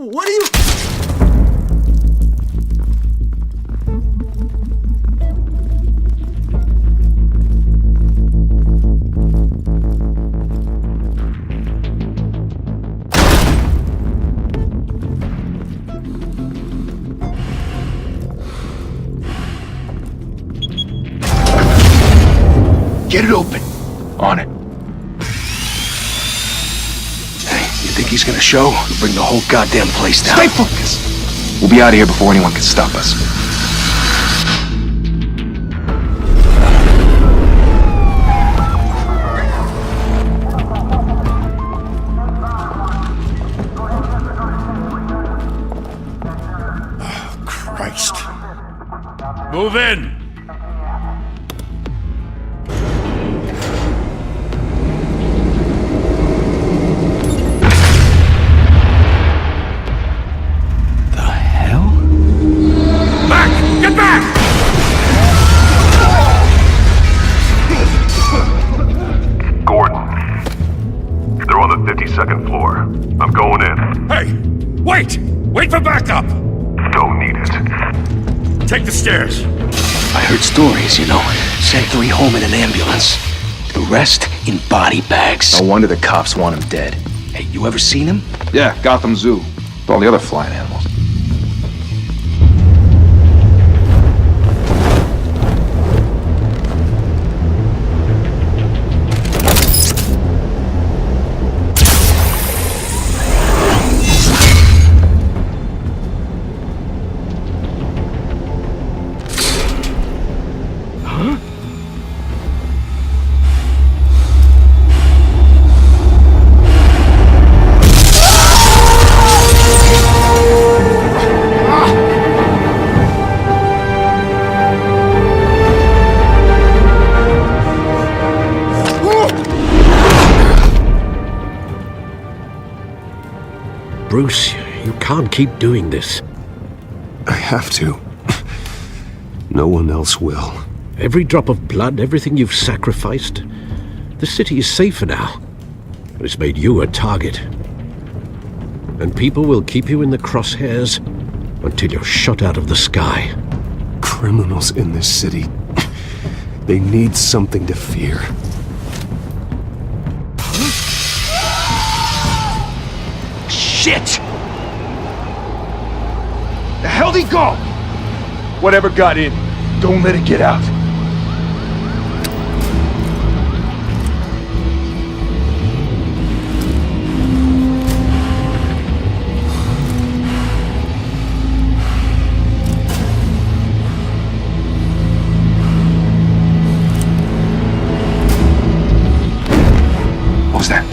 What are you... Get it open. On it. Hey, you think he's gonna show? We'll bring the whole goddamn place down. Stay focused! We'll be out of here before anyone can stop us. Oh, Christ. Move in! Get back! Gordon. They're on the 52nd floor. I'm going in. Hey! Wait! Wait for backup! Don't need it. Take the stairs. I heard stories, you know. Sent 3 home in an ambulance. The rest in body bags. No wonder the cops want him dead. Hey, you ever seen him? Yeah, Gotham Zoo. With all the other flying animals. Bruce, you can't keep doing this. I have to. No one else will. Every drop of blood, everything you've sacrificed. The city is safer now. It's made you a target. And people will keep you in the crosshairs until you're shot out of the sky. Criminals in this city. They need something to fear. Shit! The hell'd he go? Whatever got in, don't let it get out. What was that?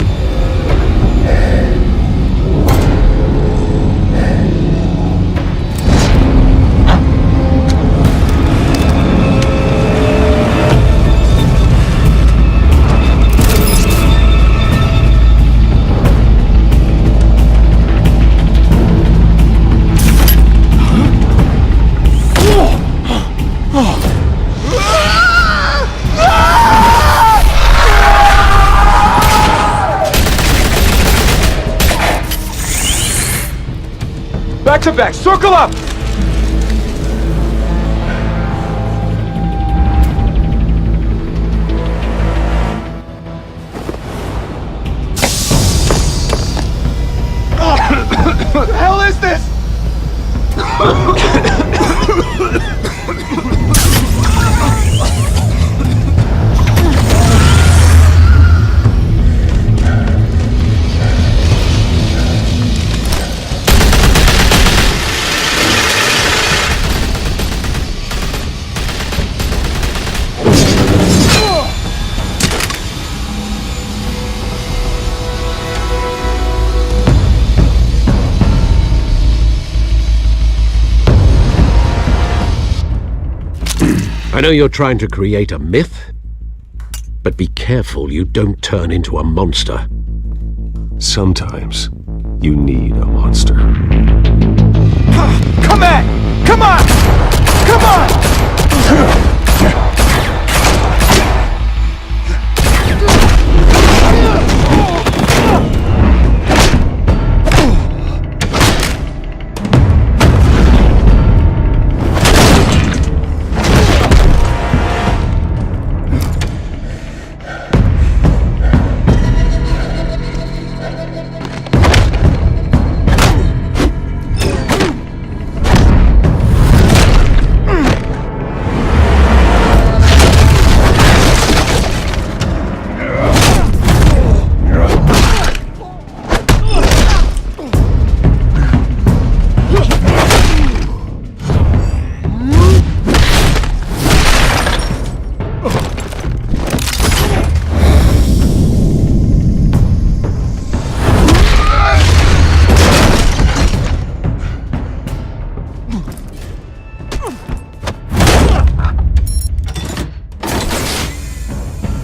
Back to back, circle up! What the hell is this? I know you're trying to create a myth, but be careful you don't turn into a monster. Sometimes you need a monster. Come on! Come on! Come on!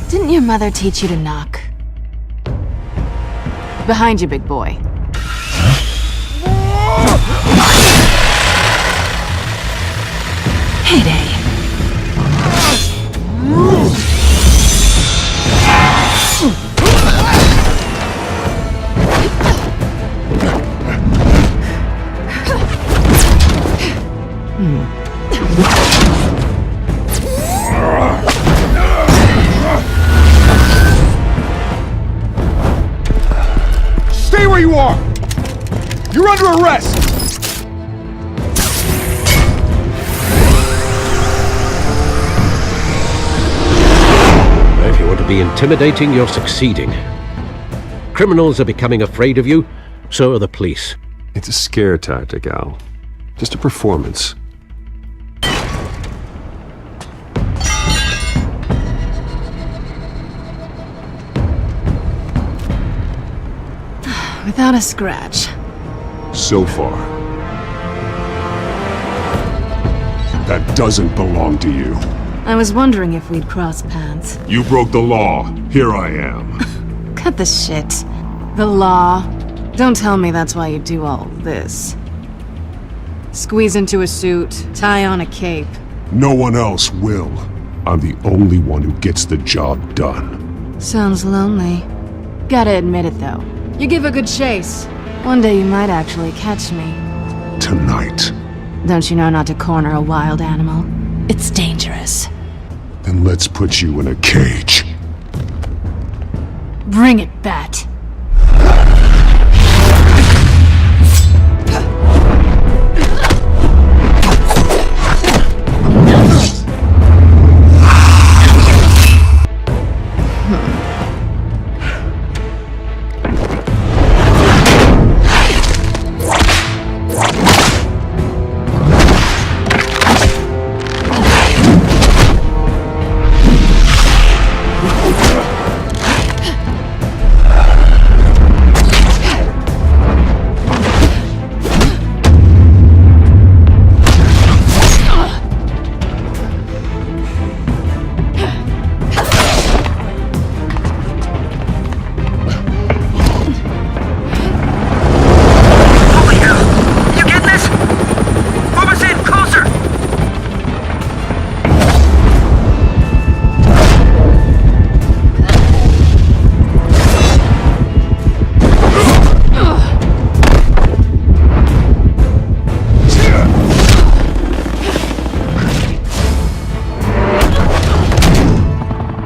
Didn't your mother teach you to knock? Behind you, big boy. Heyday. Stay where you are! You're under arrest! If you want to be intimidating, you're succeeding. Criminals are becoming afraid of you, so are the police. It's a scare tactic, Al. Just a performance. Without a scratch. So far. That doesn't belong to you. I was wondering if we'd cross paths. You broke the law. Here I am. Cut the shit. The law. Don't tell me that's why you do all this. Squeeze into a suit, tie on a cape. No one else will. I'm the only one who gets the job done. Sounds lonely. Gotta admit it, though. You give a good chase. One day you might actually catch me. Tonight. Don't you know not to corner a wild animal? It's dangerous. Then let's put you in a cage. Bring it, Bat.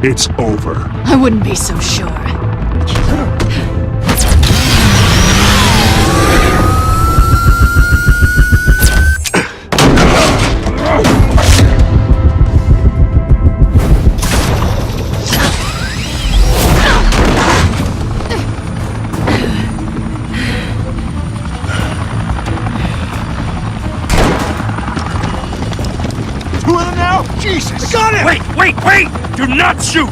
It's over. I wouldn't be so sure. Two of them now? Jesus! I got him! Wait! Do not shoot!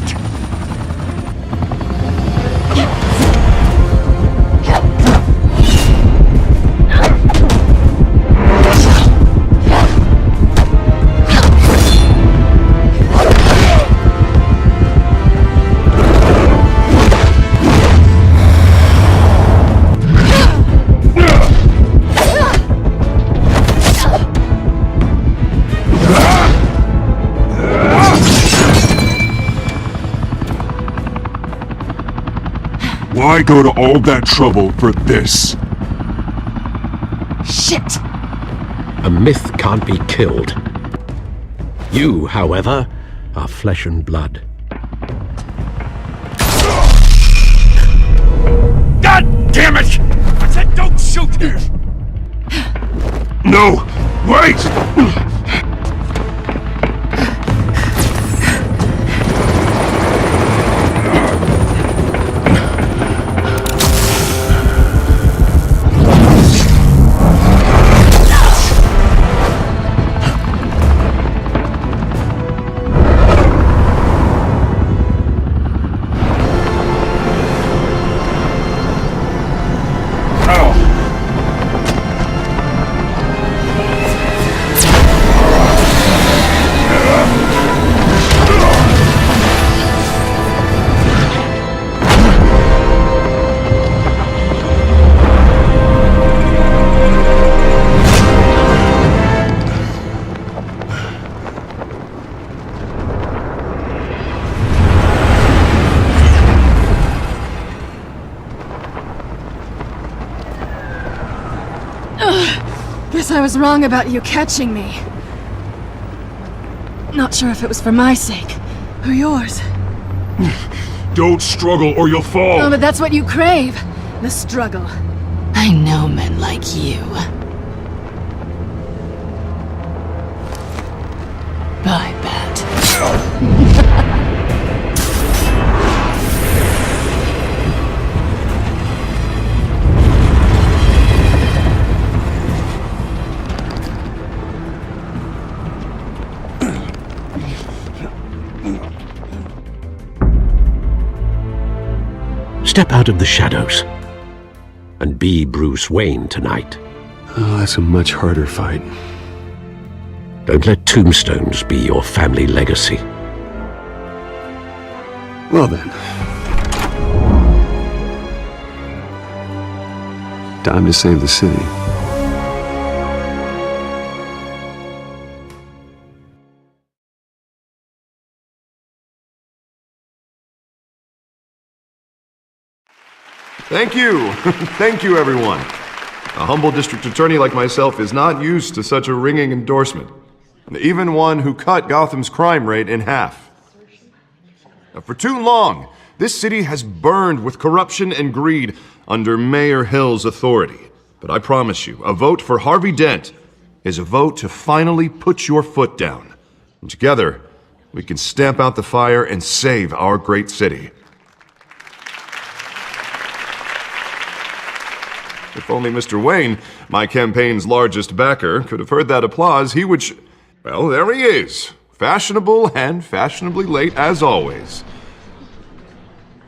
Why go to all that trouble for this? Shit! A myth can't be killed. You, however, are flesh and blood. God damn it! I said don't shoot! No! Wait! guess I was wrong about you catching me. Not sure if it was for my sake, or yours. Don't struggle or you'll fall! Oh, but that's what you crave. The struggle. I know men like you. Bye, Bat. Step out of the shadows and be Bruce Wayne tonight. Oh, that's a much harder fight. Don't let tombstones be your family legacy. Well then. Time to save the city. Thank you. Thank you, everyone. A humble district attorney like myself is not used to such a ringing endorsement. Even one who cut Gotham's crime rate in half. Now, for too long, this city has burned with corruption and greed under Mayor Hill's authority. But I promise you, a vote for Harvey Dent is a vote to finally put your foot down. And together, we can stamp out the fire and save our great city. If only Mr. Wayne, my campaign's largest backer, could have heard that applause, he would well, there he is. Fashionable and fashionably late as always.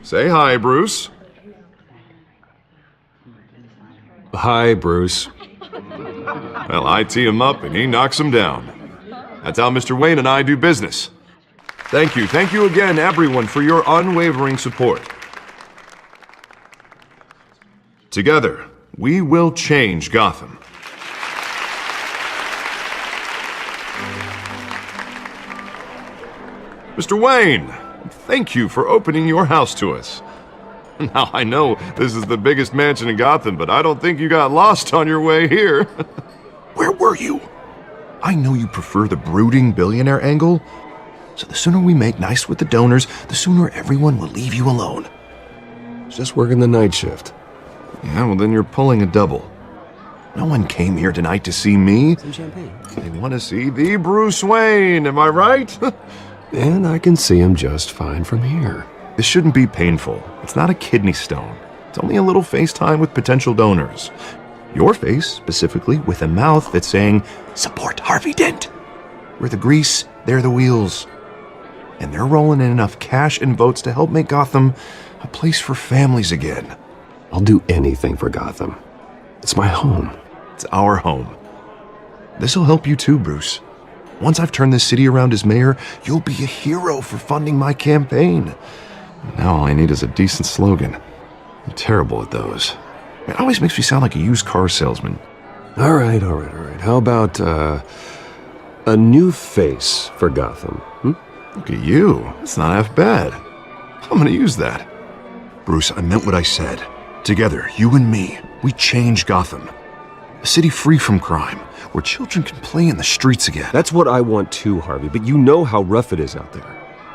Say hi, Bruce. Hi, Bruce. Well, I tee him up and he knocks him down. That's how Mr. Wayne and I do business. Thank you again, everyone, for your unwavering support. Together, we will change Gotham. Mr. Wayne, thank you for opening your house to us. Now, I know this is the biggest mansion in Gotham, but I don't think you got lost on your way here. Where were you? I know you prefer the brooding billionaire angle, so the sooner we make nice with the donors, the sooner everyone will leave you alone. Just working the night shift. Yeah, well then you're pulling a double. No one came here tonight to see me. Some champagne. They want to see the Bruce Wayne, am I right? And I can see him just fine from here. This shouldn't be painful. It's not a kidney stone. It's only a little FaceTime with potential donors. Your face, specifically, with a mouth that's saying, support Harvey Dent. We're the grease, they're the wheels. And they're rolling in enough cash and votes to help make Gotham a place for families again. I'll do anything for Gotham. It's my home. It's our home. This'll help you too, Bruce. Once I've turned this city around as mayor, you'll be a hero for funding my campaign. Now all I need is a decent slogan. I'm terrible at those. It always makes me sound like a used car salesman. All right. How about, a new face for Gotham? Look at you. That's not half bad. I'm gonna use that. Bruce, I meant what I said. Together, you and me, we change Gotham. A city free from crime, where children can play in the streets again. That's what I want too, Harvey, but you know how rough it is out there.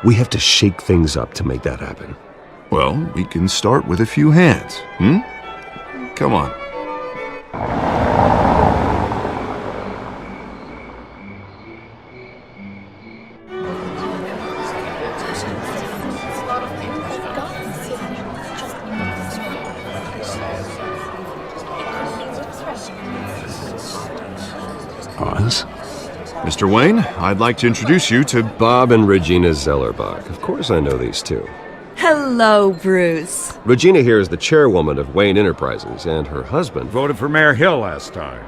We have to shake things up to make that happen. Well, we can start with a few hands, Come on. Oz? Mr. Wayne, I'd like to introduce you to Bob and Regina Zellerbach. Of course I know these two. Hello, Bruce. Regina here is the chairwoman of Wayne Enterprises, and her husband... Voted for Mayor Hill last time.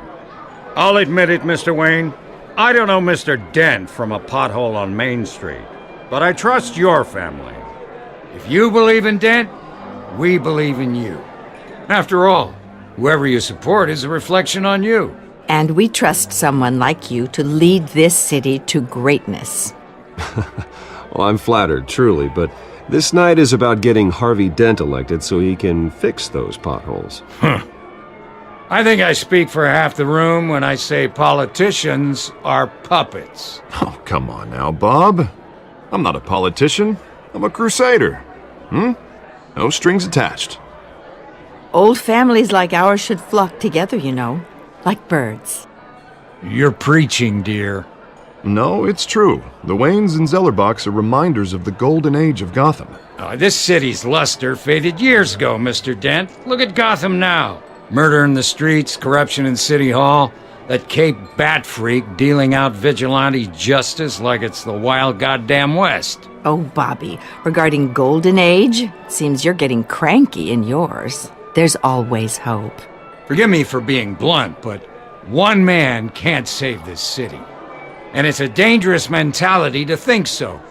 I'll admit it, Mr. Wayne. I don't know Mr. Dent from a pothole on Main Street, but I trust your family. If you believe in Dent, we believe in you. After all, whoever you support is a reflection on you. And we trust someone like you to lead this city to greatness. Well, I'm flattered, truly, but this night is about getting Harvey Dent elected so he can fix those potholes. I think I speak for half the room when I say politicians are puppets. Oh, come on now, Bob. I'm not a politician. I'm a crusader. No strings attached. Old families like ours should flock together, you know, like birds. You're preaching, dear. No, it's true. The Waynes and Zellerbachs are reminders of the golden age of Gotham. This city's luster faded years ago, Mr. Dent. Look at Gotham now. Murder in the streets, corruption in City Hall, that Cape Bat freak dealing out vigilante justice like it's the wild goddamn West. Oh, Bobby, regarding Golden Age, seems you're getting cranky in yours. There's always hope. Forgive me for being blunt, but one man can't save this city. And it's a dangerous mentality to think so.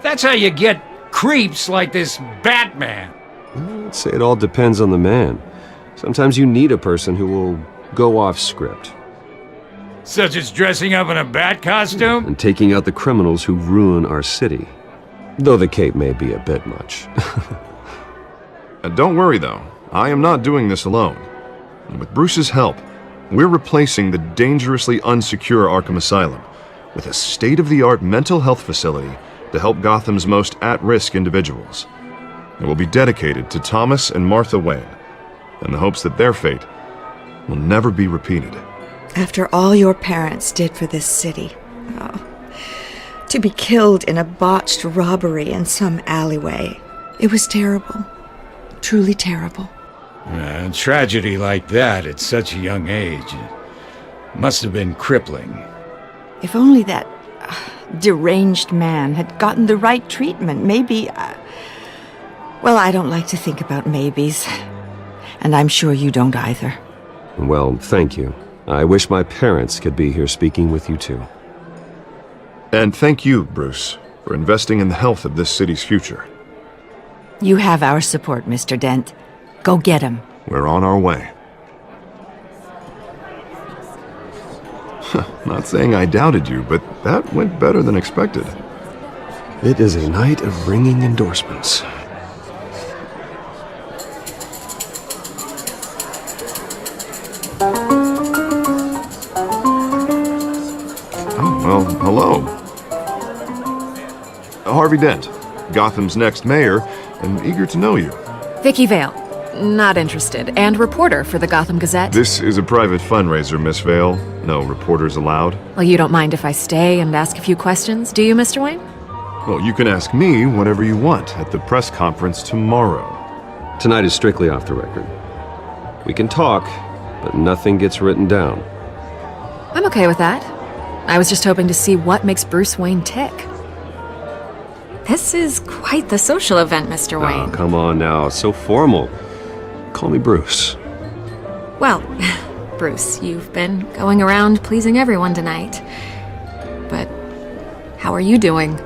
That's how you get creeps like this Batman. I'd say it all depends on the man. Sometimes you need a person who will go off script. Such as dressing up in a bat costume? And taking out the criminals who ruin our city. Though the cape may be a bit much. Don't worry, though. I am not doing this alone. And with Bruce's help, we're replacing the dangerously unsecure Arkham Asylum with a state-of-the-art mental health facility to help Gotham's most at-risk individuals. It will be dedicated to Thomas and Martha Wayne, in the hopes that their fate will never be repeated. After all your parents did for this city, to be killed in a botched robbery in some alleyway, it was terrible. Truly terrible. A tragedy like that at such a young age must have been crippling. If only that deranged man had gotten the right treatment, maybe... well, I don't like to think about maybes. And I'm sure you don't either. Well, thank you. I wish my parents could be here speaking with you too. And thank you, Bruce, for investing in the health of this city's future. You have our support, Mr. Dent. Go get him. We're on our way. Not saying I doubted you, but that went better than expected. It is a night of ringing endorsements. Oh, well, hello. Harvey Dent, Gotham's next mayor, and eager to know you. Vicky Vale. Not interested. And reporter for the Gotham Gazette. This is a private fundraiser, Miss Vale. No reporters allowed. Well, you don't mind if I stay and ask a few questions, do you, Mr. Wayne? Well, you can ask me whatever you want at the press conference tomorrow. Tonight is strictly off the record. We can talk, but nothing gets written down. I'm okay with that. I was just hoping to see what makes Bruce Wayne tick. This is quite the social event, Mr. Wayne. Oh, come on now. So formal. Call me Bruce. Well, Bruce, you've been going around pleasing everyone tonight. But how are you doing?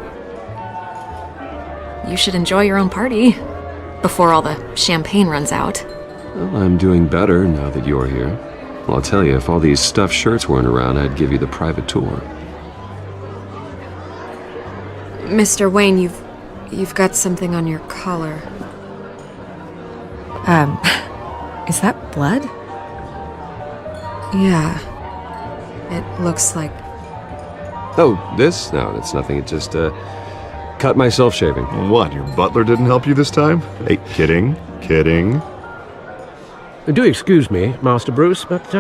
You should enjoy your own party before all the champagne runs out. Well, I'm doing better now that you're here. Well, I'll tell you, if all these stuffed shirts weren't around, I'd give you the private tour. Mr. Wayne, you've got something on your collar. Is that blood? Yeah. It looks like... Oh, this? No, it's nothing. It just, cut myself shaving. What, your butler didn't help you this time? Hey, kidding. Do excuse me, Master Bruce, but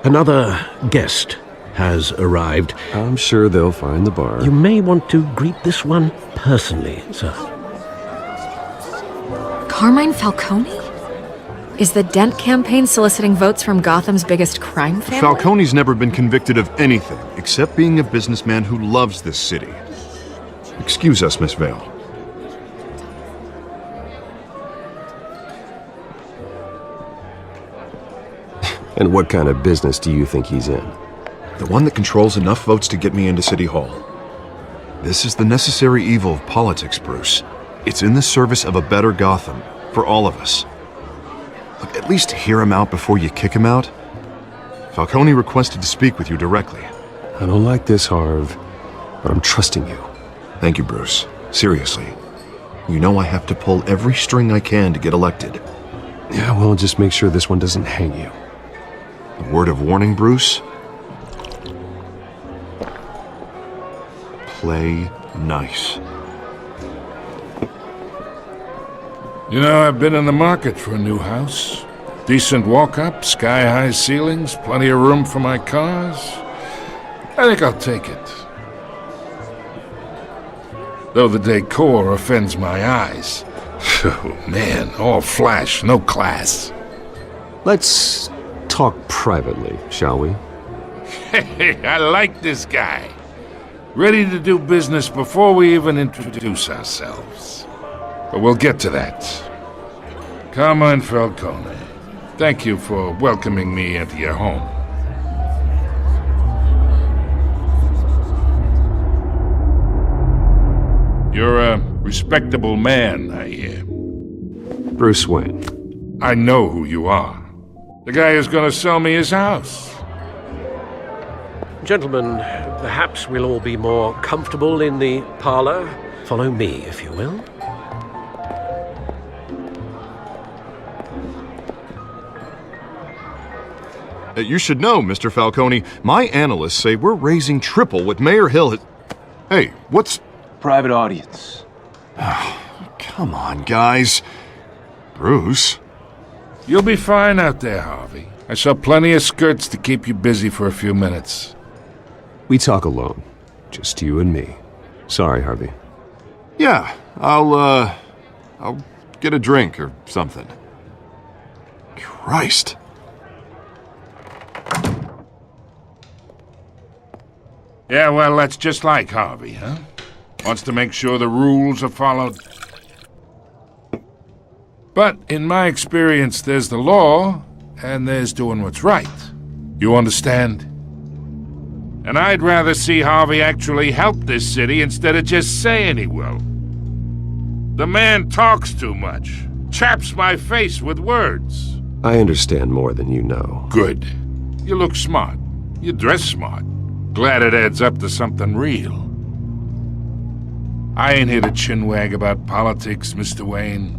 another guest has arrived. I'm sure they'll find the bar. You may want to greet this one personally, sir. Carmine Falcone? Is the Dent campaign soliciting votes from Gotham's biggest crime family? Falcone's never been convicted of anything except being a businessman who loves this city. Excuse us, Miss Vale. And what kind of business do you think he's in? The one that controls enough votes to get me into City Hall. This is the necessary evil of politics, Bruce. It's in the service of a better Gotham, for all of us. Look, at least hear him out before you kick him out. Falcone requested to speak with you directly. I don't like this, Harv, but I'm trusting you. Thank you, Bruce. Seriously. You know I have to pull every string I can to get elected. Yeah, well, just make sure this one doesn't hang you. A word of warning, Bruce? Play nice. You know, I've been in the market for a new house. Decent walk-up, sky-high ceilings, plenty of room for my cars. I think I'll take it. Though the decor offends my eyes. Oh, man, all flash, no class. Let's talk privately, shall we? Hey, I like this guy. Ready to do business before we even introduce ourselves. But we'll get to that. Carmine Falcone, thank you for welcoming me into your home. You're a respectable man, I hear. Bruce Wayne. I know who you are. The guy who's gonna sell me his house. Gentlemen, perhaps we'll all be more comfortable in the parlor. Follow me, if you will. You should know, Mr. Falcone, my analysts say we're raising triple what Mayor Hill has... Hey, what's... Private audience. Come on, guys. Bruce? You'll be fine out there, Harvey. I saw plenty of skirts to keep you busy for a few minutes. We talk alone. Just you and me. Sorry, Harvey. Yeah, I'll get a drink or something. Christ. Yeah, well, that's just like Harvey, huh? Wants to make sure the rules are followed. But in my experience, there's the law, and there's doing what's right. You understand? And I'd rather see Harvey actually help this city instead of just saying he will. The man talks too much. Chaps my face with words. I understand more than you know. Good. You look smart. You dress smart. Glad it adds up to something real. I ain't here to chinwag about politics, Mr. Wayne.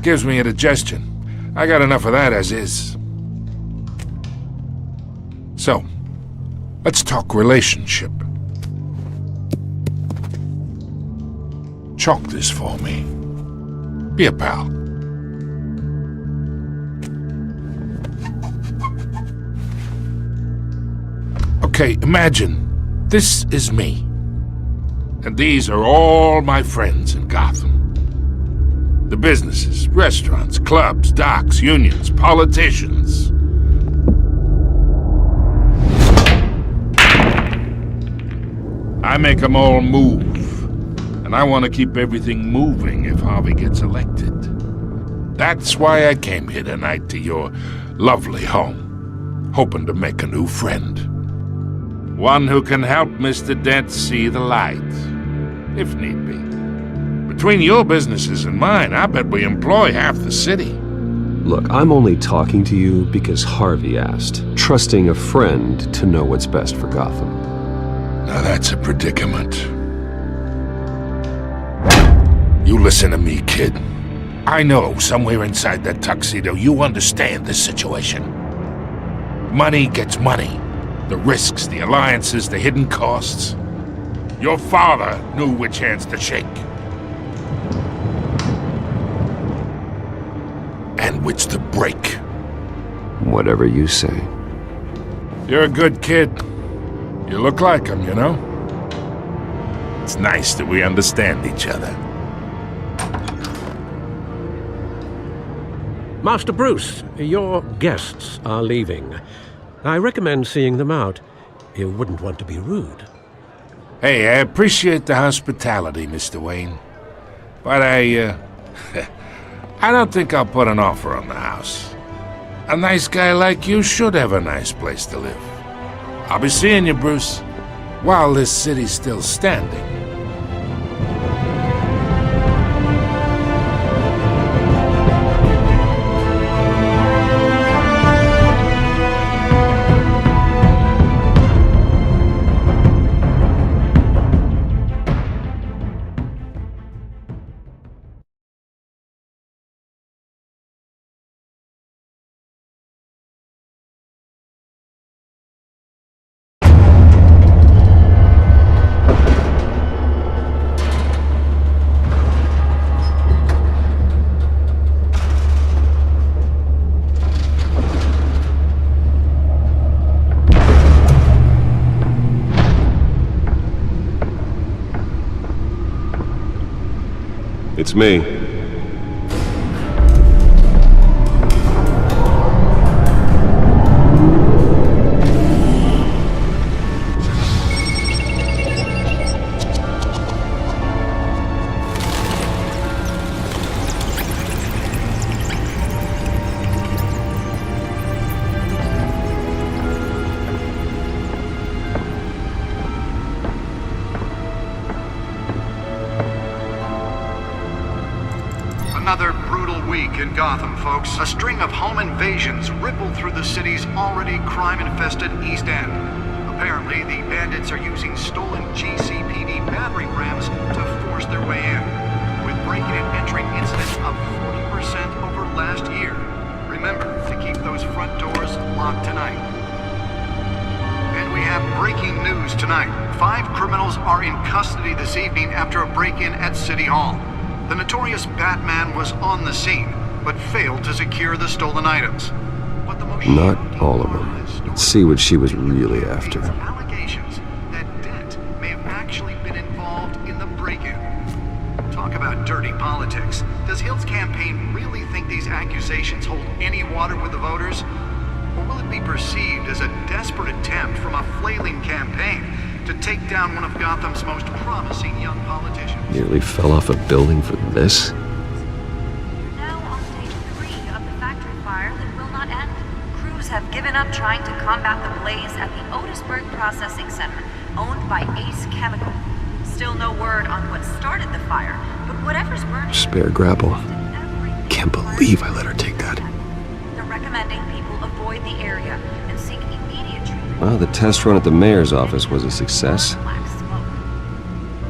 Gives me indigestion. I got enough of that as is. So, let's talk relationship. Chalk this for me. Be a pal. Okay, imagine this is me. And these are all my friends in Gotham. The businesses, restaurants, clubs, docks, unions, politicians. I make them all move. And I want to keep everything moving if Harvey gets elected. That's why I came here tonight to your lovely home, hoping to make a new friend. One who can help Mr. Dent see the light, if need be. Between your businesses and mine, I bet we employ half the city. Look, I'm only talking to you because Harvey asked, trusting a friend to know what's best for Gotham. Now that's a predicament. You listen to me, kid. I know somewhere inside that tuxedo you understand this situation. Money gets money. The risks, the alliances, the hidden costs. Your father knew which hands to shake. And which to break. Whatever you say. You're a good kid. You look like him, you know? It's nice that we understand each other. Master Bruce, your guests are leaving. I recommend seeing them out. You wouldn't want to be rude. Hey, I appreciate the hospitality, Mr. Wayne. But I don't think I'll put an offer on the house. A nice guy like you should have a nice place to live. I'll be seeing you, Bruce, while this city's still standing. It's me. Another brutal week in Gotham, folks. A string of home invasions rippled through the city's already crime-infested East End. Apparently, the bandits are using stolen GCPD battering rams to force their way in, with breaking and entering incidents up 40% over last year. Remember to keep those front doors locked tonight. And we have breaking news tonight. 5 criminals are in custody this evening after a break-in at City Hall. The notorious Batman was on the scene, but failed to secure the stolen items. But the most Not all of them. Let's see what she was really after. allegations that Dent may have actually been involved in the break-in. Talk about dirty politics. Does Hill's campaign really think these accusations hold any water with the voters? Or will it be perceived as a desperate attempt from a flailing campaign to take down one of Gotham's most promising young politicians? Nearly fell off a building for this? Now on stage 3 of the factory fire that will not end. Crews have given up trying to combat the blaze at the Otisburg Processing Center, owned by Ace Chemical. Still no word on what started the fire, but whatever's burning... Spare grapple. Can't believe I let her take that. They're recommending people avoid the area and seek immediate treatment. Well, the test run at the mayor's office was a success.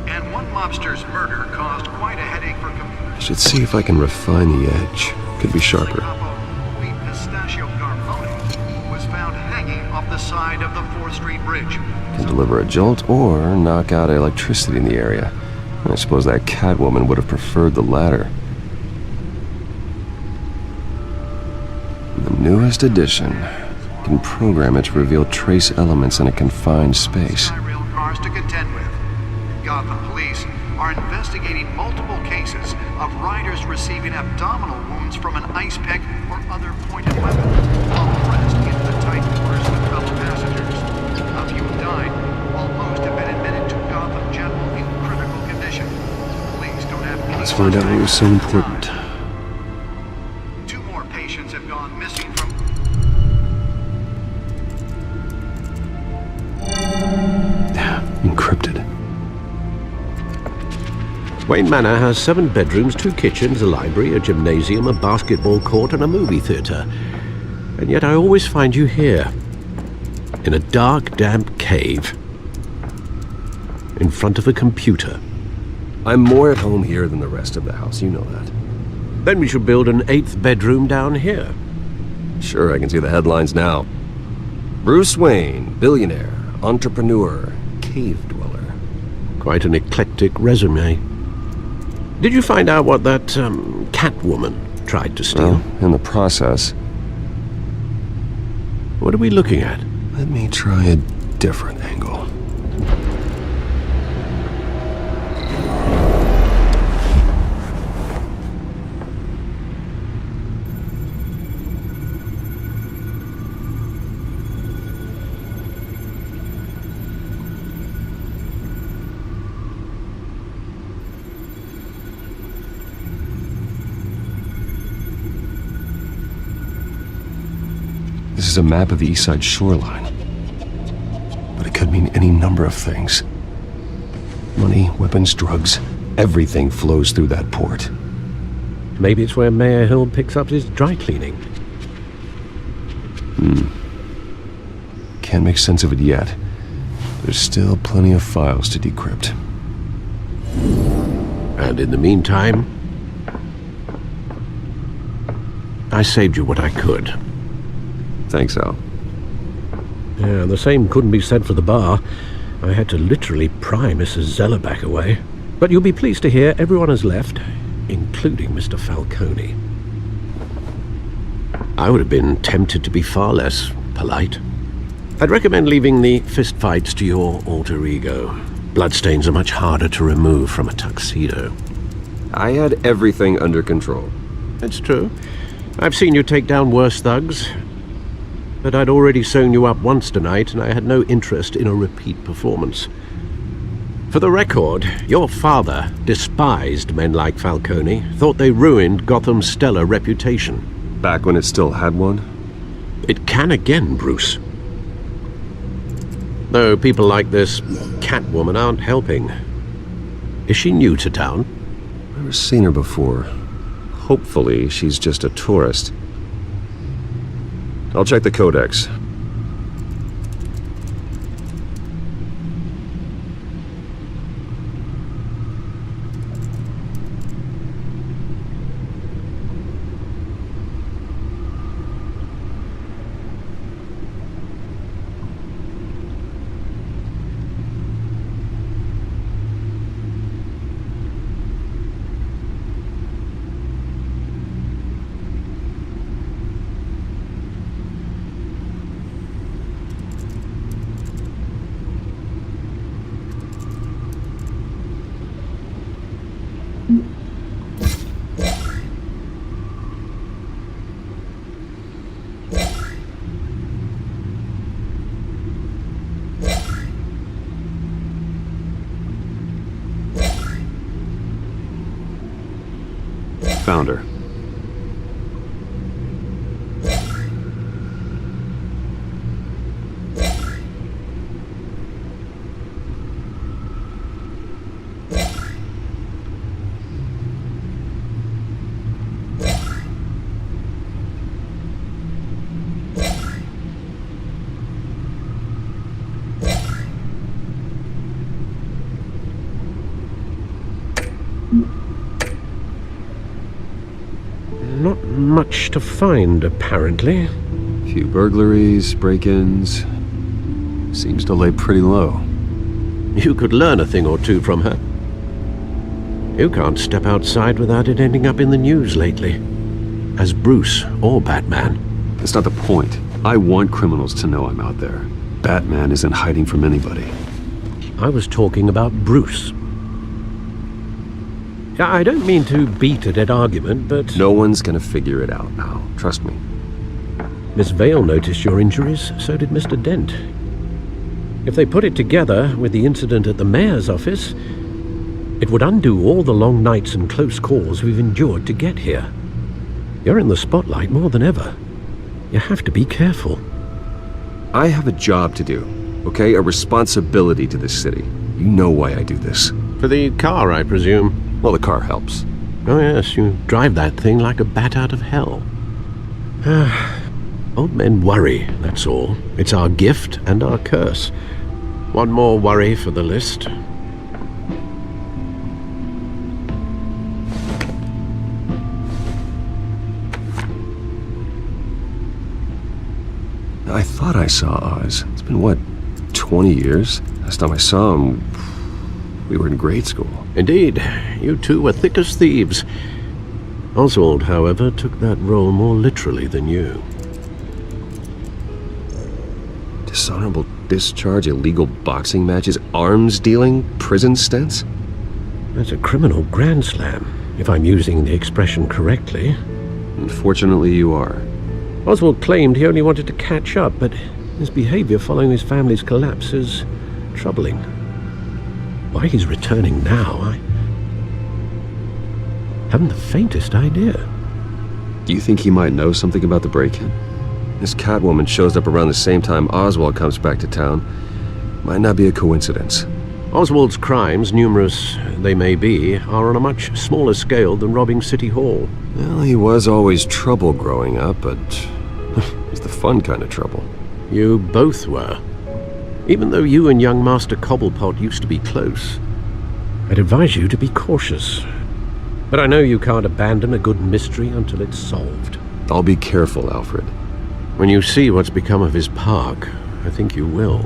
And one mobster's murder caused quite a headache for commuters. I should see if I can refine the edge. Could be sharper. Louis Pistachio Garfoni was found hanging off the side of the 4th Street Bridge. Can deliver a jolt or knock out electricity in the area. I suppose that Catwoman would have preferred the latter. The newest edition can program it to reveal trace elements in a confined space. Rail cars to contend with. Gotham police are investigating multiple cases of riders receiving abdominal wounds from an ice pick or other pointed weapon while pressed into the tight quarters with fellow passengers. A few have died, while most have been admitted to Gotham General in critical condition. Police don't have any... Let's find out what was so important. 2 more patients have gone missing from... Encrypted. Wayne Manor has 7 bedrooms, 2 kitchens, a library, a gymnasium, a basketball court, and a movie theater. And yet I always find you here, in a dark, damp cave, in front of a computer. I'm more at home here than the rest of the house, you know that. Then we should build an 8th bedroom down here. Sure, I can see the headlines now. Bruce Wayne, billionaire, entrepreneur, cave dweller. Quite an eclectic resume. Did you find out what that, Catwoman tried to steal? Well, in the process. What are we looking at? Let me try a different angle. This is a map of the east side shoreline. But it could mean any number of things. Money, weapons, drugs, everything flows through that port. Maybe it's where Mayor Hill picks up his dry cleaning. Can't make sense of it yet. There's still plenty of files to decrypt. And in the meantime, I saved you what I could. Thanks, Al. Yeah, the same couldn't be said for the bar. I had to literally pry Mrs. Zeller back away. But you'll be pleased to hear everyone has left, including Mr. Falcone. I would have been tempted to be far less polite. I'd recommend leaving the fistfights to your alter ego. Bloodstains are much harder to remove from a tuxedo. I had everything under control. It's true. I've seen you take down worse thugs. But I'd already sewn you up once tonight, and I had no interest in a repeat performance. For the record, your father despised men like Falcone, thought they ruined Gotham's stellar reputation. Back when it still had one? It can again, Bruce. Though people like this Catwoman aren't helping. Is she new to town? Never seen her before. Hopefully, she's just a tourist. I'll check the codex. Found her. Not much to find, apparently. Few burglaries, break-ins. Seems to lay pretty low. You could learn a thing or two from her. You can't step outside without it ending up in the news lately. As Bruce or Batman. That's not the point. I want criminals to know I'm out there. Batman isn't hiding from anybody. I was talking about Bruce. I don't mean to beat a dead argument, but... No one's gonna figure it out now. Trust me. Miss Vale noticed your injuries, so did Mr. Dent. If they put it together with the incident at the mayor's office, it would undo all the long nights and close calls we've endured to get here. You're in the spotlight more than ever. You have to be careful. I have a job to do, okay? A responsibility to this city. You know why I do this. For the car, I presume. Well, the car helps. Oh yes, you drive that thing like a bat out of hell. Old men worry, that's all. It's our gift and our curse. One more worry for the list. I thought I saw Oz. It's been, what, 20 years? Last time I saw him, we were in grade school. Indeed, you two were thick as thieves. Oswald, however, took that role more literally than you. Dishonorable discharge, illegal boxing matches, arms dealing, prison stints? That's a criminal grand slam, if I'm using the expression correctly. Unfortunately, you are. Oswald claimed he only wanted to catch up, but his behavior following his family's collapse is troubling. Why he's returning now, I haven't the faintest idea. Do you think he might know something about the break-in? This Catwoman shows up around the same time Oswald comes back to town. Might not be a coincidence. Oswald's crimes, numerous they may be, are on a much smaller scale than robbing City Hall. Well, he was always trouble growing up, but it's the fun kind of trouble. You both were. Even though you and young Master Cobblepot used to be close, I'd advise you to be cautious. But I know you can't abandon a good mystery until it's solved. I'll be careful, Alfred. When you see what's become of his park, I think you will.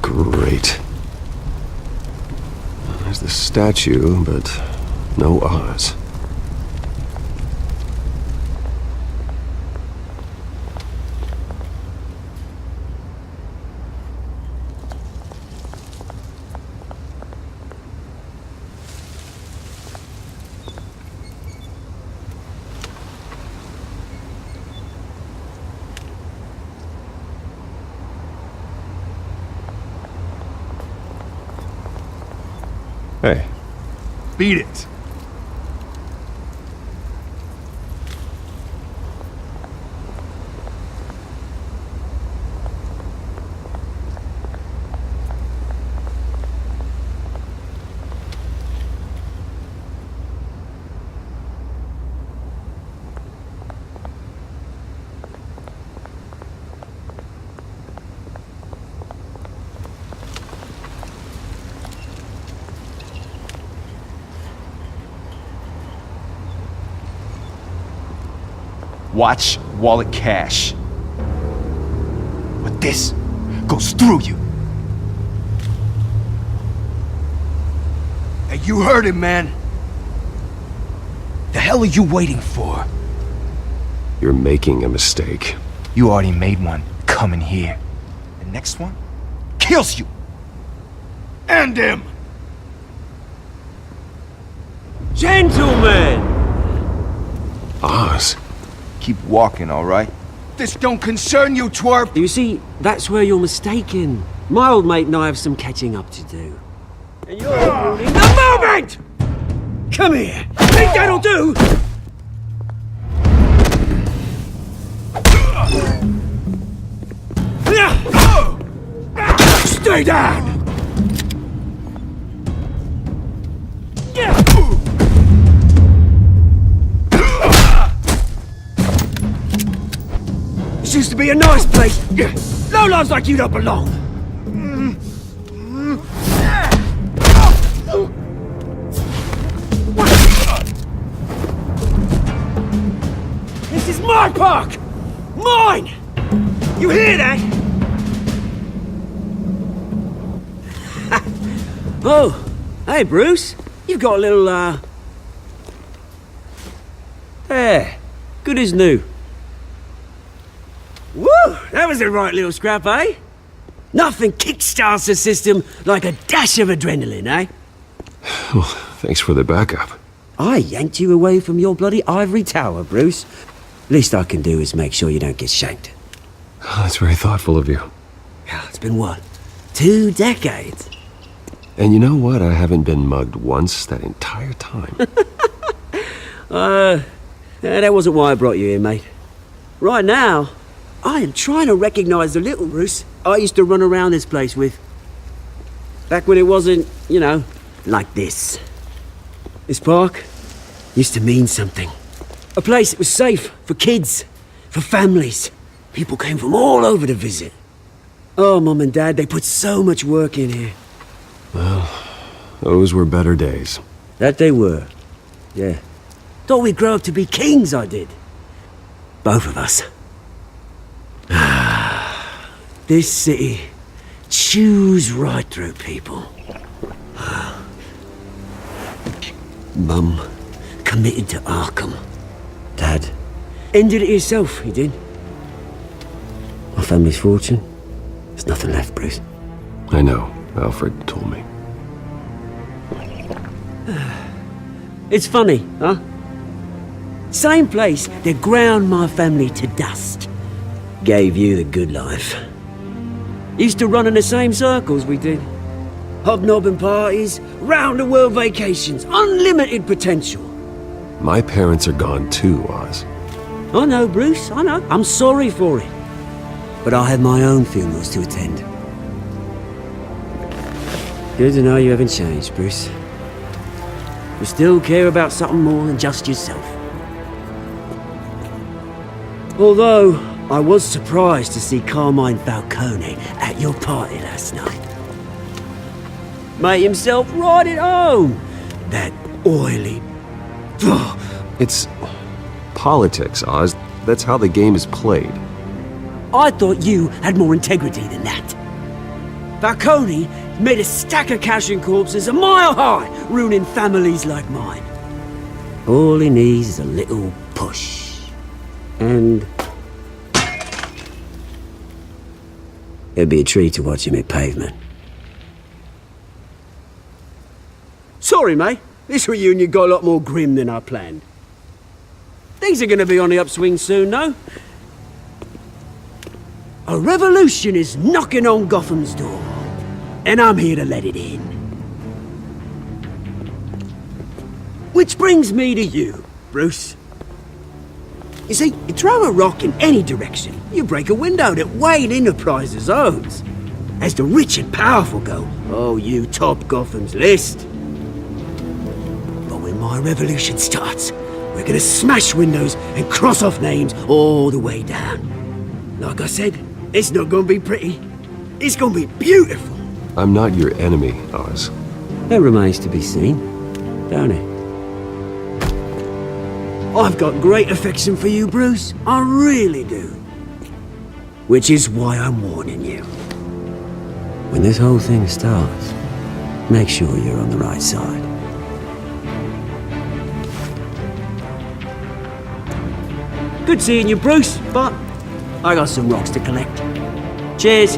Great. There's the statue, but no Oz. Hey. Beat it. Watch wallet cash. But this goes through you. Hey, you heard him, man. The hell are you waiting for? You're making a mistake. You already made one coming here. The next one kills you. And him. Gentlemen! Oz. Keep walking, all right? This don't concern you, twerp! You see, that's where you're mistaken. My old mate and I have some catching up to do. And you're ruining the moment! Come here! Think that'll do? Stay down! This used to be a nice place. Lowlifes like you don't belong. This is my park! Mine! You hear that? Oh, hey Bruce. You've got a little, There. Good as new. Woo! That was a right little scrap, eh? Nothing kickstarts the system like a dash of adrenaline, eh? Well, thanks for the backup. I yanked you away from your bloody ivory tower, Bruce. Least I can do is make sure you don't get shanked. Oh, that's very thoughtful of you. Yeah, it's been what? 2 decades? And you know what? I haven't been mugged once that entire time. That wasn't why I brought you here, mate. Right now, I am trying to recognize the little Bruce I used to run around this place with. Back when it wasn't, you know, like this. This park used to mean something. A place that was safe for kids, for families. People came from all over to visit. Oh, Mum and Dad, they put so much work in here. Well, those were better days. That they were. Yeah. Thought we'd grow up to be kings, I did. Both of us. This city chews right through people. Mum committed to Arkham. Dad ended it himself, he did. My family's fortune. There's nothing left, Bruce. I know. Alfred told me. It's funny, huh? Same place that ground my family to dust. Gave you the good life. Used to run in the same circles we did. Hobnobbing parties, round-the-world vacations, unlimited potential. My parents are gone too, Oz. I know, Bruce, I know. I'm sorry for it. But I have my own funerals to attend. Good to know you haven't changed, Bruce. You still care about something more than just yourself. Although, I was surprised to see Carmine Falcone at your party last night. Made himself right at home. That oily... It's politics, Oz. That's how the game is played. I thought you had more integrity than that. Falcone made a stack of cash and corpses a mile high, ruining families like mine. All he needs is a little push. And... it'd be a treat to watch him hit pavement. Sorry, mate. This reunion got a lot more grim than I planned. Things are gonna be on the upswing soon, though. A revolution is knocking on Gotham's door, and I'm here to let it in. Which brings me to you, Bruce. You see, you throw a rock in any direction, you break a window that Wayne Enterprises owns. As the rich and powerful go, oh, you top Gotham's list. But when my revolution starts, we're gonna smash windows and cross off names all the way down. Like I said, it's not gonna be pretty. It's gonna be beautiful. I'm not your enemy, Oz. That remains to be seen, don't it? I've got great affection for you, Bruce. I really do. Which is why I'm warning you. When this whole thing starts, make sure you're on the right side. Good seeing you, Bruce, but I got some rocks to collect. Cheers.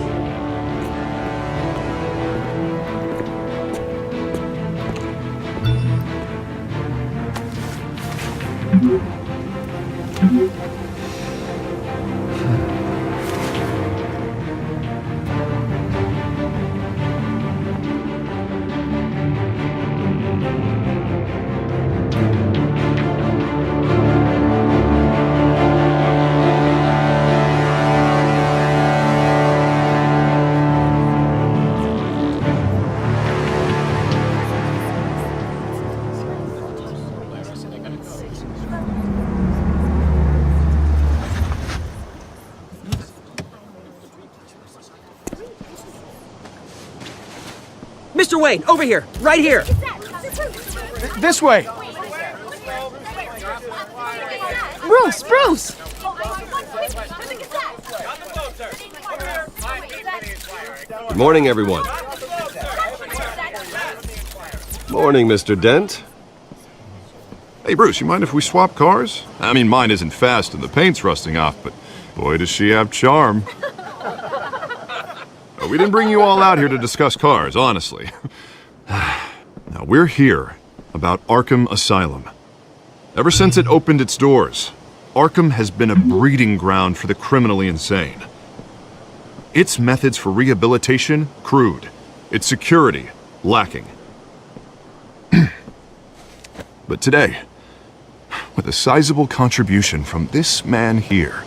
Mr. Wayne, over here, right here. This way. Bruce! Good morning, everyone. Morning, Mr. Dent. Hey, Bruce, you mind if we swap cars? I mean, mine isn't fast and the paint's rusting off, but boy, does she have charm. We didn't bring you all out here to discuss cars, honestly. Now, we're here about Arkham Asylum. Ever since it opened its doors, Arkham has been a breeding ground for the criminally insane. Its methods for rehabilitation, crude. Its security, lacking. But today, with a sizable contribution from this man here,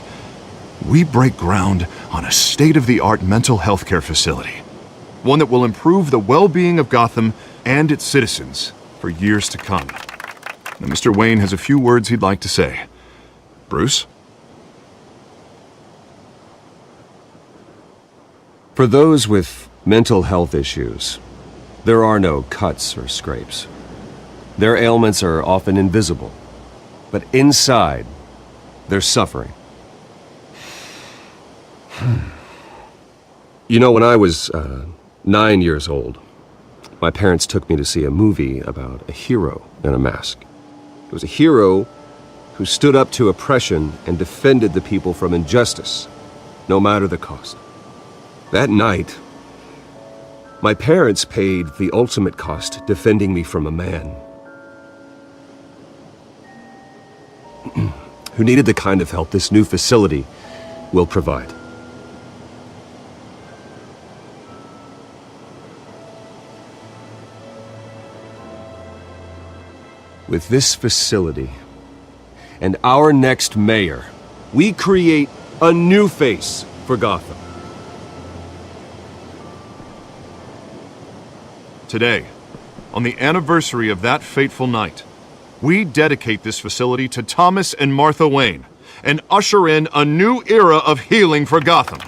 we break ground on a state-of-the-art mental health care facility. One that will improve the well-being of Gotham and its citizens for years to come. Now, Mr. Wayne has a few words he'd like to say. Bruce? For those with mental health issues, there are no cuts or scrapes. Their ailments are often invisible, but inside, they're suffering. You know, when I was 9 years old, my parents took me to see a movie about a hero in a mask. It was a hero who stood up to oppression and defended the people from injustice, no matter the cost. That night, my parents paid the ultimate cost defending me from a man who needed the kind of help this new facility will provide. With this facility and our next mayor, we create a new face for Gotham. Today, on the anniversary of that fateful night, we dedicate this facility to Thomas and Martha Wayne and usher in a new era of healing for Gotham.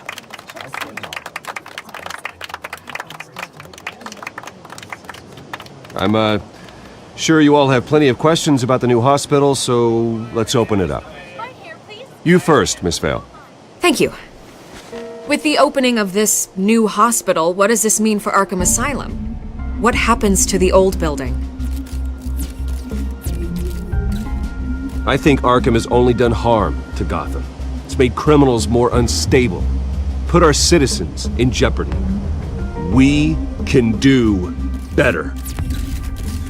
I'm sure you all have plenty of questions about the new hospital, so let's open it up. You first, Miss Vale. Thank you. With the opening of this new hospital, what does this mean for Arkham Asylum? What happens to the old building? I think Arkham has only done harm to Gotham. It's made criminals more unstable, put our citizens in jeopardy. We can do better.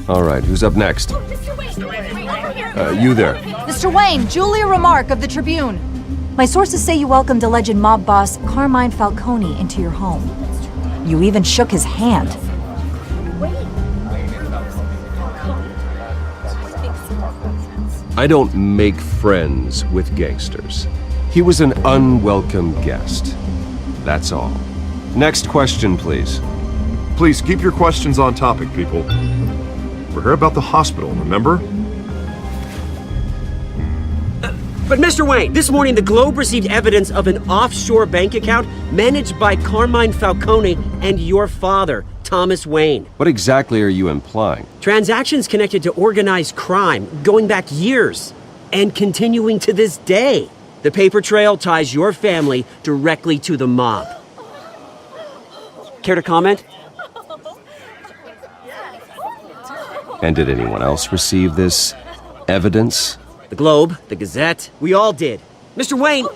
All right, who's up next? You there. Mr. Wayne, Julia Remark of the Tribune. My sources say you welcomed alleged mob boss Carmine Falcone into your home. You even shook his hand. I don't make friends with gangsters. He was an unwelcome guest. That's all. Next question, please. Please keep your questions on topic, people. We're here about the hospital, remember? But Mr. Wayne, this morning the Globe received evidence of an offshore bank account managed by Carmine Falcone and your father, Thomas Wayne. What exactly are you implying? Transactions connected to organized crime going back years and continuing to this day. The paper trail ties your family directly to the mob. Care to comment? And did anyone else receive this evidence? The Globe, the Gazette, we all did. Mr. Wayne,